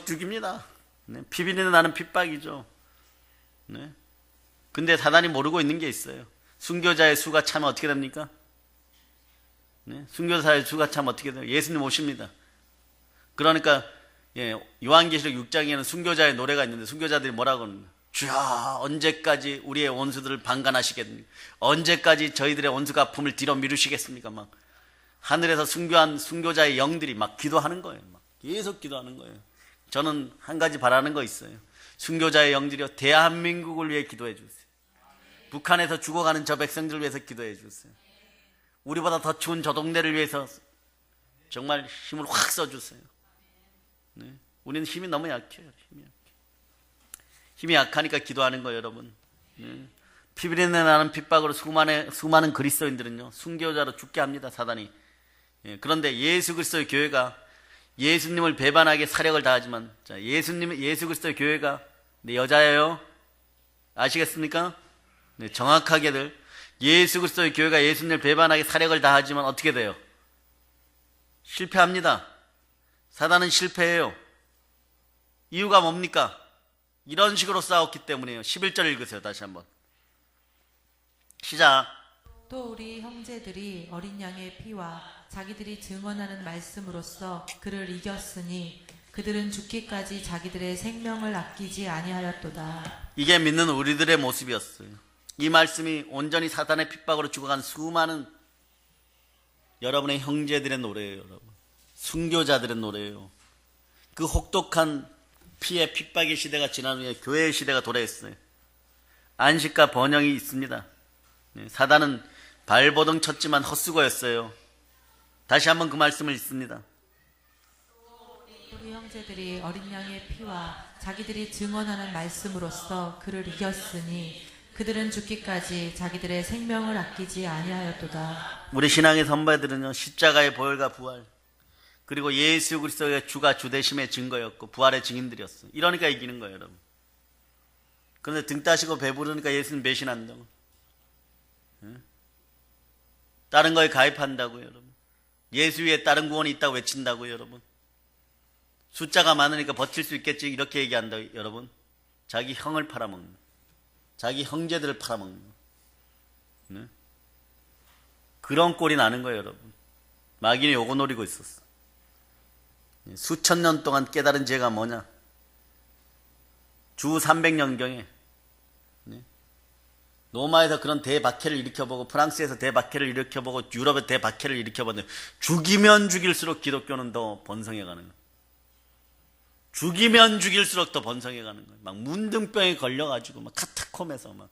죽입니다. 네. 피비린내 나는 핍박이죠. 네. 근데 사단이 모르고 있는 게 있어요. 순교자의 수가 차면 어떻게 됩니까? 네. 순교자의 수가 차면 어떻게 돼요? 예수님 오십니다. 그러니까 예, 요한계시록 6장에는 순교자의 노래가 있는데 순교자들이 뭐라고 하는가? 주야, 언제까지 우리의 원수들을 방관하시겠습니까? 언제까지 저희들의 원수 갚음을 뒤로 미루시겠습니까? 막 하늘에서 순교한 순교자의 영들이 막 기도하는 거예요. 막 계속 기도하는 거예요. 저는 한 가지 바라는 거 있어요. 순교자의 영들이요, 대한민국을 위해 기도해 주세요. 북한에서 죽어가는 저 백성들을 위해서 기도해 주세요. 우리보다 더 추운 저 동네를 위해서 정말 힘을 확 써주세요. 네. 우리는 힘이 너무 약해요. 힘이 약하니까 기도하는 거예요, 여러분. 네. 피비린내 나는 핍박으로 수많은 그리스도인들은요, 순교자로 죽게 합니다, 사단이. 예, 그런데 예수 그리스도의 교회가 예수님을 배반하게 사력을 다하지만, 자, 예수 그리스도의 교회가 네, 여자예요. 아시겠습니까? 네, 정확하게들 예수 그리스도의 교회가 예수님을 배반하게 사력을 다하지만 어떻게 돼요? 실패합니다. 사단은 실패해요. 이유가 뭡니까? 이런 식으로 싸웠기 때문이에요. 11절 읽으세요. 다시 한번. 시작. 또 우리 형제들이 어린 양의 피와 자기들이 증언하는 말씀으로써 그를 이겼으니 그들은 죽기까지 자기들의 생명을 아끼지 아니하였도다. 이게 믿는 우리들의 모습이었어요. 이 말씀이 온전히 사단의 핍박으로 죽어간 수많은 여러분의 형제들의 노래예요. 여러분, 순교자들의 노래예요. 그 혹독한 피의 핍박의 시대가 지난 후에 교회의 시대가 도래했어요. 안식과 번영이 있습니다. 사단은 발버둥 쳤지만 헛수고였어요. 다시 한번 그 말씀을 읽습니다. 우리 형제들이 어린 양의 피와 자기들이 증언하는 말씀으로써 그를 이겼으니 그들은 죽기까지 자기들의 생명을 아끼지 아니하였도다. 우리 신앙의 선배들은요, 십자가의 보혈과 부활, 그리고 예수 그리스도의 주가 주되심의 증거였고 부활의 증인들이었어요. 이러니까 이기는 거예요, 여러분. 그런데 등 따시고 배부르니까 예수님 배신한다고, 다른 거에 가입한다고요, 여러분. 예수 위에 다른 구원이 있다고 외친다고요, 여러분. 숫자가 많으니까 버틸 수 있겠지, 이렇게 얘기한다고요, 여러분. 자기 형을 팔아먹는, 자기 형제들을 팔아먹는, 네? 그런 꼴이 나는 거예요, 여러분. 마귀는 요거 노리고 있었어. 수천 년 동안 깨달은 죄가 뭐냐? 주 300년경에 로마에서 그런 대박해를 일으켜보고 프랑스에서 대박해를 일으켜보고 유럽의 대박해를 일으켜보는데 죽이면 죽일수록 기독교는 더 번성해가는 거예요. 죽이면 죽일수록 더 번성해가는 거예요. 막 문둥병에 걸려가지고 막 카타콤에서 막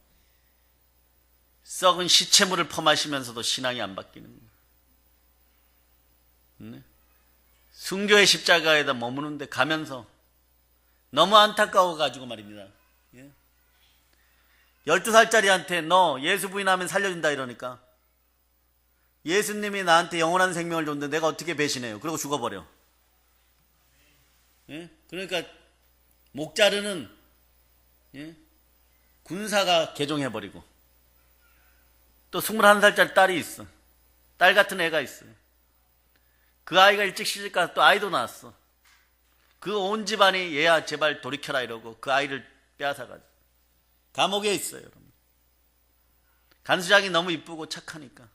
썩은 시체물을 퍼마시면서도 신앙이 안 바뀌는 거예요. 순교의 십자가에다 머무는데 가면서 너무 안타까워가지고 말입니다. 12살짜리한테 너 예수 부인하면 살려준다 이러니까 예수님이 나한테 영원한 생명을 줬는데 내가 어떻게 배신해요? 그리고 죽어버려. 그러니까 목자르는 군사가 개종해버리고 또 21살짜리 딸이 있어. 딸 같은 애가 있어요. 그 아이가 일찍 시집가서 또 아이도 낳았어. 그 온 집안이 얘야 제발 돌이켜라 이러고 그 아이를 빼앗아가지고 감옥에 있어요. 여러분. 간수장이 너무 이쁘고 착하니까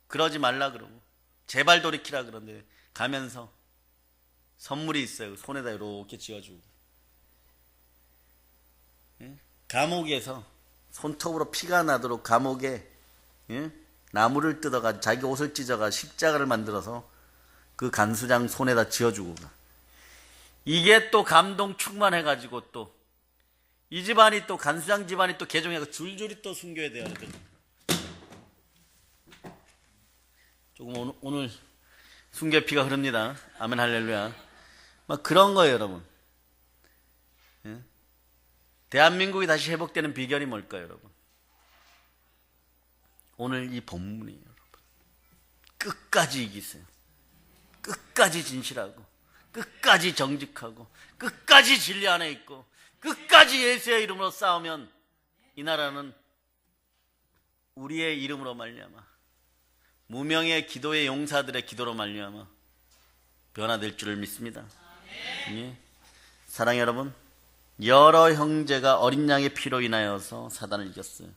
그러지 말라 그러고 제발 돌이키라 그러는데 가면서 선물이 있어요. 손에다 이렇게 쥐어주고 감옥에서 손톱으로 피가 나도록 감옥에 나무를 뜯어가 자기 옷을 찢어가 십자가를 만들어서 그 간수장 손에다 쥐어주고 이게 또 감동 충만해가지고 또 이 집안이 또 간수장 집안이 또 개종해서 줄줄이 또 순교해야 돼요. 조금 오늘 순교의 피가 흐릅니다. 아멘 할렐루야. 막 그런 거예요, 여러분. 대한민국이 다시 회복되는 비결이 뭘까요, 여러분? 오늘 이 본문이에요, 여러분. 끝까지 이기세요. 끝까지 진실하고, 끝까지 정직하고, 끝까지 진리 안에 있고, 끝까지 예수의 이름으로 싸우면 이 나라는 우리의 이름으로 말미암아 무명의 기도의 용사들의 기도로 말미암아 변화될 줄을 믿습니다. 예. 사랑해 여러분, 여러 형제가 어린 양의 피로 인하여서 사단을 이겼어요.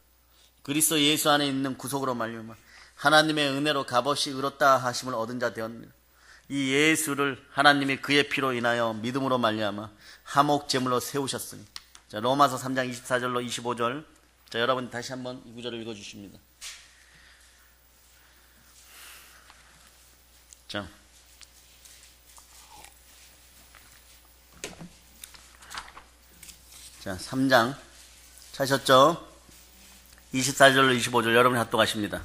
그리스도 예수 안에 있는 구속으로 말미암아 하나님의 은혜로 값없이 의롭다 하심을 얻은 자 되었느니라. 이 예수를 하나님이 그의 피로 인하여 믿음으로 말미암아 화목 제물로 세우셨으니. 자, 로마서 3장 24절로 25절. 자, 여러분 다시 한번 이 구절을 읽어 주십니다. 자, 자, 3장 찾으셨죠? 24절로 25절 여러분이 합독하십니다.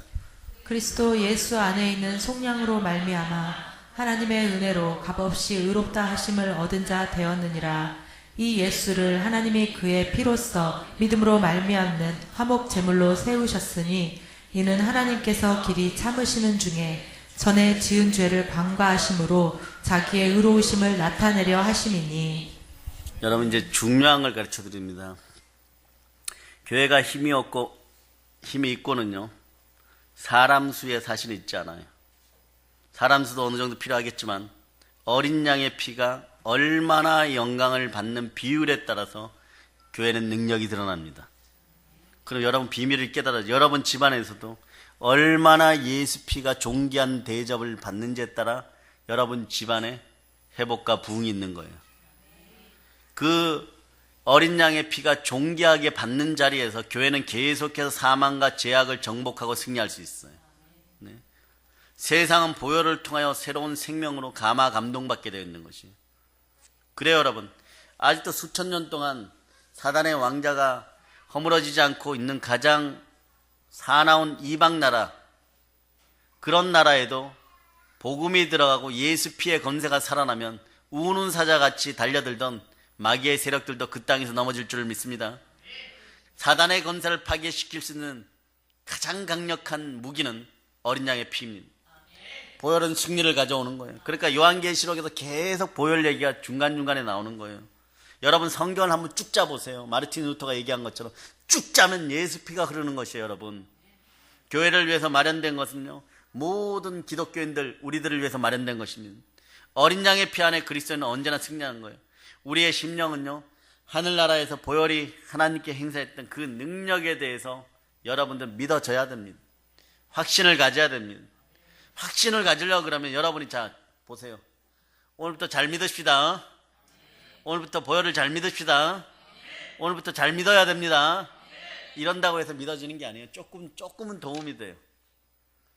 그리스도 예수 안에 있는 속량으로 말미암아 하나님의 은혜로 값없이 의롭다 하심을 얻은 자 되었느니라. 이 예수를 하나님이 그의 피로써 믿음으로 말미암는 화목 제물로 세우셨으니 이는 하나님께서 길이 참으시는 중에 전에 지은 죄를 방과하심으로 자기의 의로우심을 나타내려 하심이니. 여러분 이제 중요한 걸 가르쳐 드립니다. 교회가 힘이 있고는요 사람 수에 사실 있지 않아요. 사람 수도 어느 정도 필요하겠지만 어린 양의 피가 얼마나 영광을 받는 비율에 따라서 교회는 능력이 드러납니다. 그럼 여러분 비밀을 깨달아 여러분 집안에서도 얼마나 예수 피가 존귀한 대접을 받는지에 따라 여러분 집안에 회복과 부흥이 있는 거예요. 그 어린 양의 피가 존귀하게 받는 자리에서 교회는 계속해서 사망과 죄악을 정복하고 승리할 수 있어요. 네. 세상은 보혈을 통하여 새로운 생명으로 감동받게 되어 있는 것이에요. 그래요 여러분. 아직도 수천 년 동안 사단의 왕자가 허물어지지 않고 있는 가장 사나운 이방 나라, 그런 나라에도 복음이 들어가고 예수 피의 권세가 살아나면 우는 사자같이 달려들던 마귀의 세력들도 그 땅에서 넘어질 줄을 믿습니다. 사단의 권세를 파괴시킬 수 있는 가장 강력한 무기는 어린 양의 피입니다. 보혈은 승리를 가져오는 거예요. 그러니까 요한계시록에서 계속 보혈 얘기가 중간중간에 나오는 거예요. 여러분 성경을 한번 쭉 짜보세요. 마르틴 루터가 얘기한 것처럼 쭉 짜면 예수 피가 흐르는 것이에요. 여러분 교회를 위해서 마련된 것은요 모든 기독교인들 우리들을 위해서 마련된 것입니다. 어린 양의 피 안에 그리스도는 언제나 승리하는 거예요. 우리의 심령은요 하늘나라에서 보혈이 하나님께 행사했던 그 능력에 대해서 여러분들 믿어져야 됩니다. 확신을 가져야 됩니다. 확신을 가지려고 그러면 여러분이 자 보세요. 오늘부터 잘 믿읍시다. 오늘부터 보혈을 잘 믿읍시다. 오늘부터 잘 믿어야 됩니다. 이런다고 해서 믿어지는 게 아니에요. 조금은 도움이 돼요.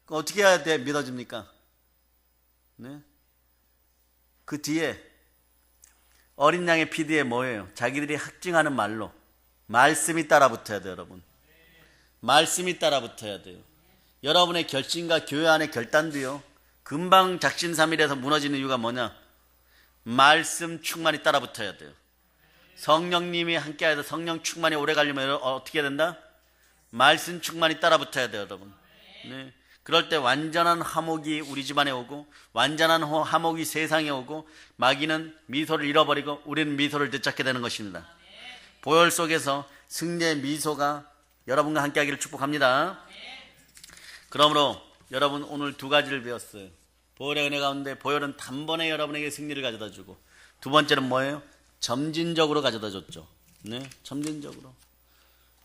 어떻게 해야 돼? 믿어집니까? 네? 그 뒤에 어린 양의 피디에 뭐예요? 자기들이 확증하는 말로 말씀이 따라붙어야 돼요, 여러분. 말씀이 따라붙어야 돼요. 여러분의 결심과 교회 안의 결단도요, 금방 작심삼일에서 무너지는 이유가 뭐냐? 말씀 충만이 따라붙어야 돼요. 성령님이 함께해서 성령 충만이 오래 가려면 어떻게 해야 된다? 말씀 충만이 따라붙어야 돼요, 여러분. 네. 그럴 때 완전한 화목이 우리 집안에 오고, 완전한 화목이 세상에 오고, 마귀는 미소를 잃어버리고 우리는 미소를 되찾게 되는 것입니다. 보혈 속에서 승리의 미소가 여러분과 함께하기를 축복합니다. 그러므로 여러분 오늘 두 가지를 배웠어요. 보혈의 은혜 가운데 보혈은 단번에 여러분에게 승리를 가져다 주고, 두 번째는 뭐예요? 점진적으로 가져다 줬죠. 네, 점진적으로.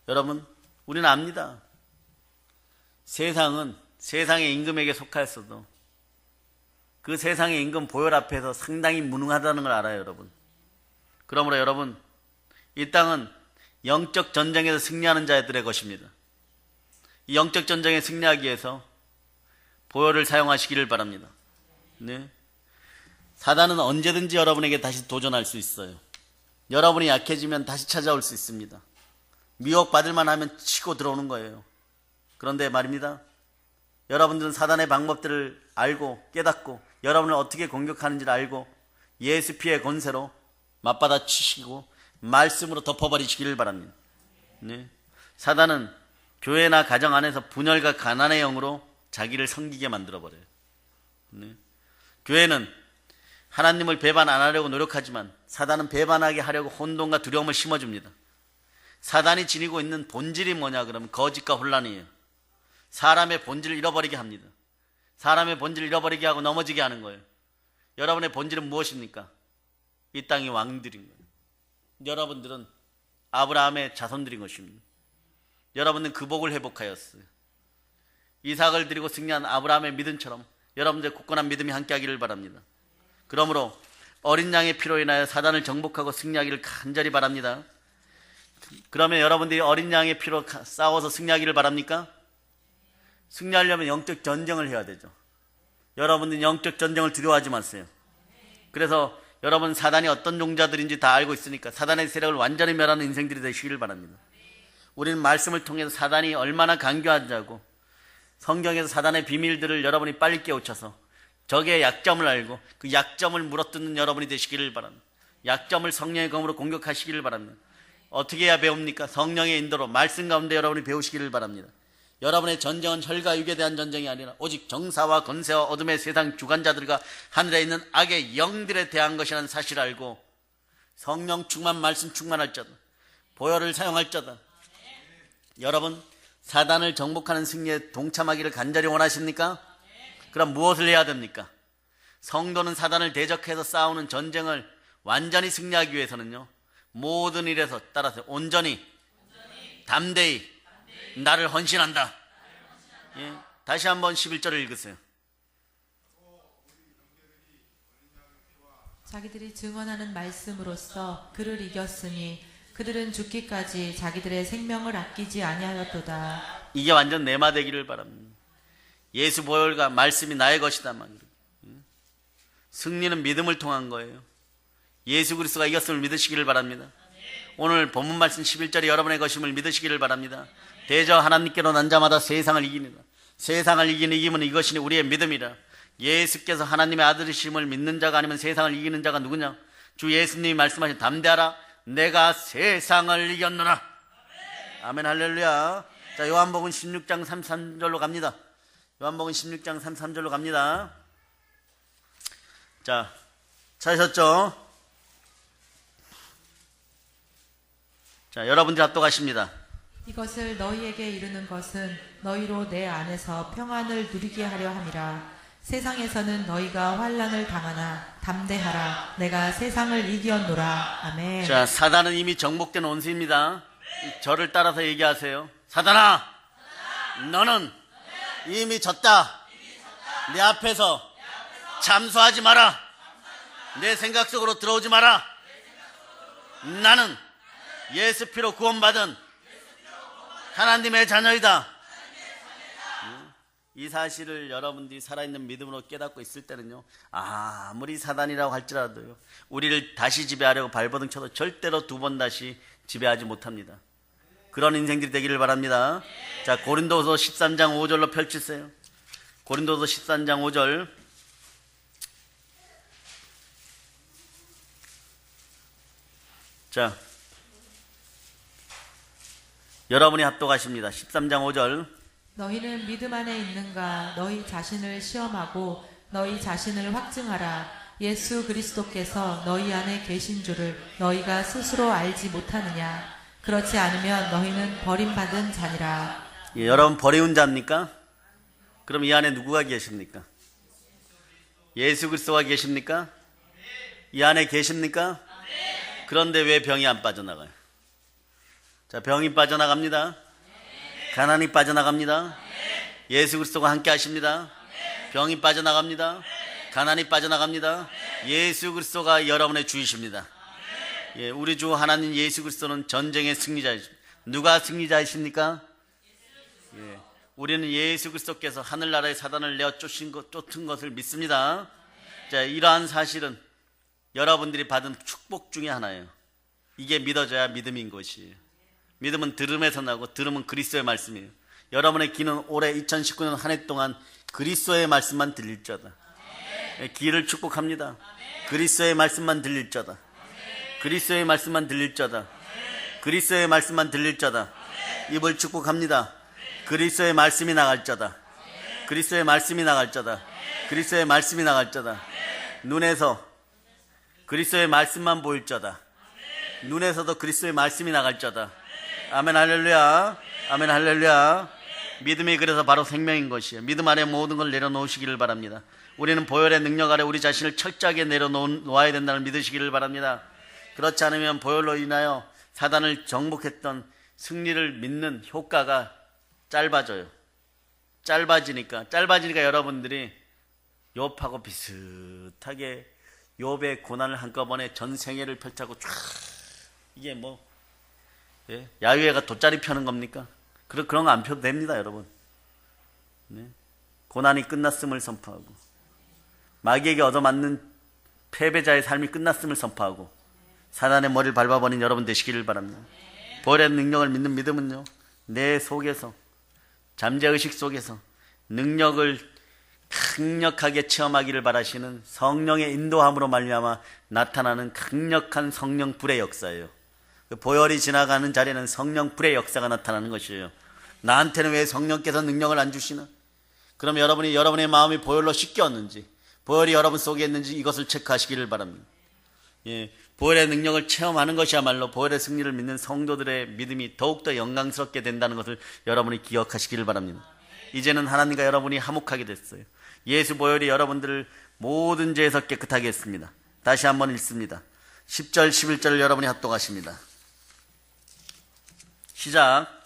여러분, 우리는 압니다. 세상은 세상의 임금에게 속하였어도 그 세상의 임금 보혈 앞에서 상당히 무능하다는 걸 알아요, 여러분. 그러므로 여러분, 이 땅은 영적 전쟁에서 승리하는 자들의 것입니다. 이 영적 전쟁에 승리하기 위해서 보혈을 사용하시기를 바랍니다. 네. 사단은 언제든지 여러분에게 다시 도전할 수 있어요. 여러분이 약해지면 다시 찾아올 수 있습니다. 미혹받을 만하면 치고 들어오는 거예요. 그런데 말입니다, 여러분들은 사단의 방법들을 알고 깨닫고 여러분을 어떻게 공격하는지를 알고 예수 피의 권세로 맞받아 치시고 말씀으로 덮어버리시기를 바랍니다. 네. 사단은 교회나 가정 안에서 분열과 가난의 영으로 자기를 섬기게 만들어버려요. 네. 교회는 하나님을 배반 안 하려고 노력하지만 사단은 배반하게 하려고 혼돈과 두려움을 심어줍니다. 사단이 지니고 있는 본질이 뭐냐 그러면 거짓과 혼란이에요. 사람의 본질을 잃어버리게 합니다. 사람의 본질을 잃어버리게 하고 넘어지게 하는 거예요. 여러분의 본질은 무엇입니까? 이 땅의 왕들인 거예요. 여러분들은 아브라함의 자손들인 것입니다. 여러분은 그 복을 회복하였어요. 이삭을 드리고 승리한 아브라함의 믿음처럼 여러분들의 굳건한 믿음이 함께하기를 바랍니다. 그러므로 어린 양의 피로 인하여 사단을 정복하고 승리하기를 간절히 바랍니다. 그러면 여러분들이 어린 양의 피로 싸워서 승리하기를 바랍니까? 승리하려면 영적 전쟁을 해야 되죠. 여러분들은 영적 전쟁을 두려워하지 마세요. 그래서 여러분 사단이 어떤 종자들인지 다 알고 있으니까 사단의 세력을 완전히 멸하는 인생들이 되시기를 바랍니다. 우리는 말씀을 통해서 사단이 얼마나 간교한 자고 성경에서 사단의 비밀들을 여러분이 빨리 깨우쳐서 적의 약점을 알고 그 약점을 물어뜯는 여러분이 되시기를 바랍니다. 약점을 성령의 검으로 공격하시기를 바랍니다. 어떻게 해야 배웁니까? 성령의 인도로 말씀 가운데 여러분이 배우시기를 바랍니다. 여러분의 전쟁은 혈과 육에 대한 전쟁이 아니라 오직 정사와 권세와 어둠의 세상 주관자들과 하늘에 있는 악의 영들에 대한 것이라는 사실을 알고 성령 충만, 말씀 충만할 자다. 보혈을 사용할 자다. 여러분, 사단을 정복하는 승리에 동참하기를 간절히 원하십니까? 그럼 무엇을 해야 됩니까? 성도는 사단을 대적해서 싸우는 전쟁을 완전히 승리하기 위해서는요, 모든 일에서 따라서 온전히 담대히 나를 헌신한다. 예, 다시 한번 11절을 읽으세요. 자기들이 증언하는 말씀으로써 그를 이겼으니 그들은 죽기까지 자기들의 생명을 아끼지 아니하였도다. 이게 완전 내마되기를 바랍니다. 예수 보혈과 말씀이 나의 것이다. 승리는 믿음을 통한 거예요. 예수 그리스도가 이겼음을 믿으시기를 바랍니다. 오늘 본문 말씀 11절이 여러분의 것임을 믿으시기를 바랍니다. 대저 하나님께로 난 자마다 세상을 이깁니다. 세상을 이기는 이김은 이것이니 우리의 믿음이라. 예수께서 하나님의 아들이심을 믿는 자가 아니면 세상을 이기는 자가 누구냐? 주 예수님이 말씀하신 담대하라. 내가 세상을 이겼노라. 아멘 할렐루야. 자, 요한복음 16장 33절로 갑니다. 요한복음 16장 33절로 갑니다. 자, 찾으셨죠? 자, 여러분들 합독하십니다. 이것을 너희에게 이르는 것은 너희로 내 안에서 평안을 누리게 하려 함이라. 세상에서는 너희가 환난을 당하나 담대하라. 내가 세상을 이기었노라. 아멘. 자, 사단은 이미 정복된 원수입니다. 저를 따라서 얘기하세요. 사단아, 너는 이미 졌다. 내 앞에서 잠수하지 마라. 내 생각 속으로 들어오지 마라. 나는 예수 피로 구원받은 하나님의 자녀이다. 이 사실을 여러분들이 살아있는 믿음으로 깨닫고 있을 때는요, 아무리 사단이라고 할지라도요, 우리를 다시 지배하려고 발버둥 쳐도 절대로 두 번 다시 지배하지 못합니다. 그런 인생들이 되기를 바랍니다. 자, 고린도서 13장 5절로 펼치세요. 고린도서 13장 5절. 자, 여러분이 합독하십니다. 13장 5절. 너희는 믿음 안에 있는가? 너희 자신을 시험하고 너희 자신을 확증하라. 예수 그리스도께서 너희 안에 계신 줄을 너희가 스스로 알지 못하느냐? 그렇지 않으면 너희는 버림받은 자니라. 예, 여러분 버리운 자입니까? 그럼 이 안에 누구가 계십니까? 예수 그리스도가 계십니까? 이 안에 계십니까? 그런데 왜 병이 안 빠져나가요? 자, 병이 빠져나갑니다. 가난이 빠져나갑니다. 예수 그리스도가 함께 하십니다. 병이 빠져나갑니다. 가난이 빠져나갑니다. 예수 그리스도가 여러분의 주이십니다. 예, 우리 주 하나님 예수 그리스도는 전쟁의 승리자이십니다. 누가 승리자이십니까? 예, 우리는 예수 그리스도께서 하늘나라의 사단을 내어 쫓은 것을 믿습니다. 자, 이러한 사실은 여러분들이 받은 축복 중에 하나예요. 이게 믿어져야 믿음인 것이에요. 믿음은 들음에서 나고 들음은 그리스도의 말씀이에요. 여러분의 귀는 올해 2019년 한 해 동안 그리스도의 말씀만 들릴 자다. 귀를 축복합니다. 그리스도의 말씀만 들릴 자다. 그리스도의 말씀만 들릴 자다. 그리스도의 말씀만 들릴 자다. 입을 축복합니다. 그리스도의 말씀이 나갈 자다. 그리스도의 말씀이 나갈 자다. 그리스도의 말씀이 나갈 자다. 눈에서 그리스도의 말씀만 보일 자다. 눈에서도 그리스도의 말씀이 나갈 자다. 아멘 할렐루야. 아멘 할렐루야. 믿음이 그래서 바로 생명인 것이에요. 믿음 아래 모든 걸 내려놓으시기를 바랍니다. 우리는 보혈의 능력 아래 우리 자신을 철저하게 내려놓아야 된다는 믿으시기를 바랍니다. 그렇지 않으면 보혈로 인하여 사단을 정복했던 승리를 믿는 효과가 짧아져요. 짧아지니까 여러분들이 욥하고 비슷하게 욥의 고난을 한꺼번에 전 생애를 펼쳐고 쫙, 이게 뭐 야유회가 돗자리 펴는 겁니까? 그런 거 안 펴도 됩니다, 여러분. 네. 고난이 끝났음을 선포하고 마귀에게 얻어맞는 패배자의 삶이 끝났음을 선포하고 사단의 머리를 밟아버린 여러분 되시기를 바랍니다. 보혈의 능력을 믿는 믿음은요, 내 속에서 잠재의식 속에서 능력을 강력하게 체험하기를 바라시는 성령의 인도함으로 말미암아 나타나는 강력한 성령 불의 역사예요. 그 보혈이 지나가는 자리에는 성령 불의 역사가 나타나는 것이에요. 나한테는 왜 성령께서 능력을 안 주시나? 그럼 여러분의 마음이 보혈로 씻겼는지, 보혈이 여러분 속에 있는지 이것을 체크하시기를 바랍니다. 예, 보혈의 능력을 체험하는 것이야말로 보혈의 승리를 믿는 성도들의 믿음이 더욱더 영광스럽게 된다는 것을 여러분이 기억하시기를 바랍니다. 이제는 하나님과 여러분이 화목하게 됐어요. 예수 보혈이 여러분들을 모든 죄에서 깨끗하게 했습니다. 다시 한번 읽습니다. 10절 11절을 여러분이 합독하십니다. 시작.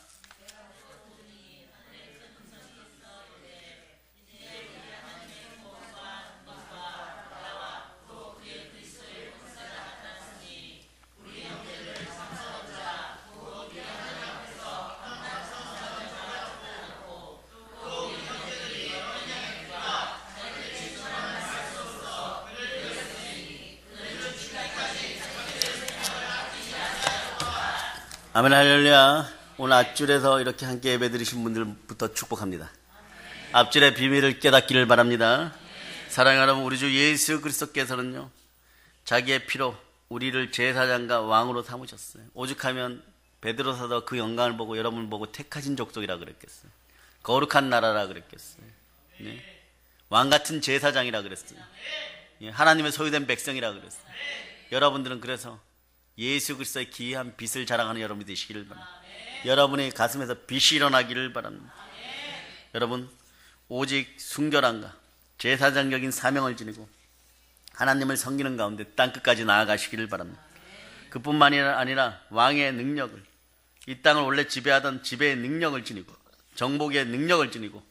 아멘 할렐루야. 오늘 앞줄에서 이렇게 함께 예배드리신 분들부터 축복합니다. 앞줄의 비밀을 깨닫기를 바랍니다. 사랑하는 여러분, 우리 주 예수 그리스도께서는요, 자기의 피로 우리를 제사장과 왕으로 삼으셨어요. 오죽하면 베드로 사도 그 영광을 보고 여러분을 보고 택하신 족속이라 그랬겠어요. 거룩한 나라라 그랬겠어요. 네. 왕같은 제사장이라 그랬어요. 예, 하나님의 소유된 백성이라 그랬어요. 여러분들은 그래서 예수 그리스도의 기이한 빛을 자랑하는 여러분이 되시기를 바랍니다. 여러분의 가슴에서 빛이 일어나기를 바랍니다. 여러분, 오직 순결함과 제사장적인 사명을 지니고 하나님을 섬기는 가운데 땅끝까지 나아가시기를 바랍니다. 그뿐만이 아니라 왕의 능력을, 이 땅을 원래 지배하던 지배의 능력을 지니고 정복의 능력을 지니고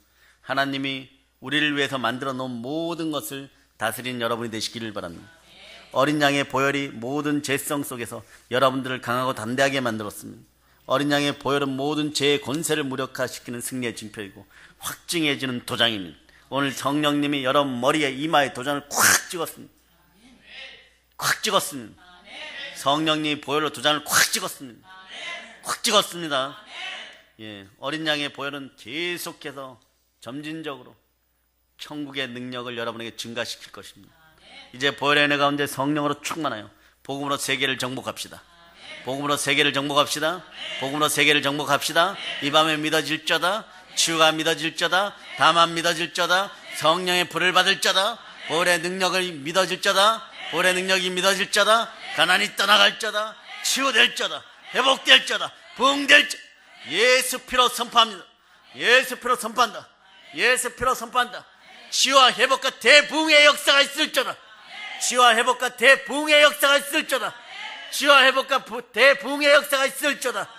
하나님이 우리를 위해서 만들어 놓은 모든 것을 다스리는 여러분이 되시기를 바랍니다. 어린 양의 보혈이 모든 죄성 속에서 여러분들을 강하고 담대하게 만들었습니다. 어린 양의 보혈은 모든 죄의 권세를 무력화시키는 승리의 징표이고 확증해지는 도장입니다. 오늘 성령님이 여러분 머리에 이마에 도장을 콱 찍었습니다. 콱 찍었습니다. 성령님이 보혈로 도장을 콱 찍었습니다. 콱 찍었습니다. 예, 어린 양의 보혈은 계속해서 점진적으로 천국의 능력을 여러분에게 증가시킬 것입니다. 이제 보혈의 은혜 가운데 성령으로 충만하여 복음으로 세계를 정복합시다. 복음으로 세계를 정복합시다. 복음으로 세계를 정복합시다. 이 밤에 믿어질 자다. 치유가 믿어질 자다. 다만 믿어질 자다. 성령의 불을 받을 자다. 보혈의 능력을 믿어질 자다. 보혈의 능력이 믿어질 자다. 가난이 떠나갈 자다. 치유될 자다. 회복될 자다. 부흥될 자다. 예수 피로 선포합니다. 예수 피로 선포한다. 예수 피로 선포한다. 치유와 회복과 대부흥의 역사가 있을 자다. 치유와 회복과 대부흥의 역사가 있을 자다. 치유와 회복과 대부흥의 역사가 있을 자다.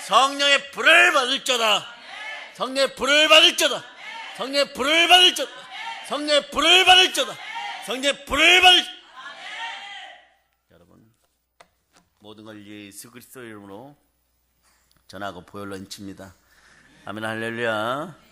성령의 불을 받을 자다. 성령의 불을 받을 자다. 성령의 불을 받을 자다. 성령의 불을 받을 자다. 성령의 불을 받을 자다. 여러분, 모든 걸 예수 그리스도 이름으로 전하고 보혈로 인칩니다. 아멘 할렐루야.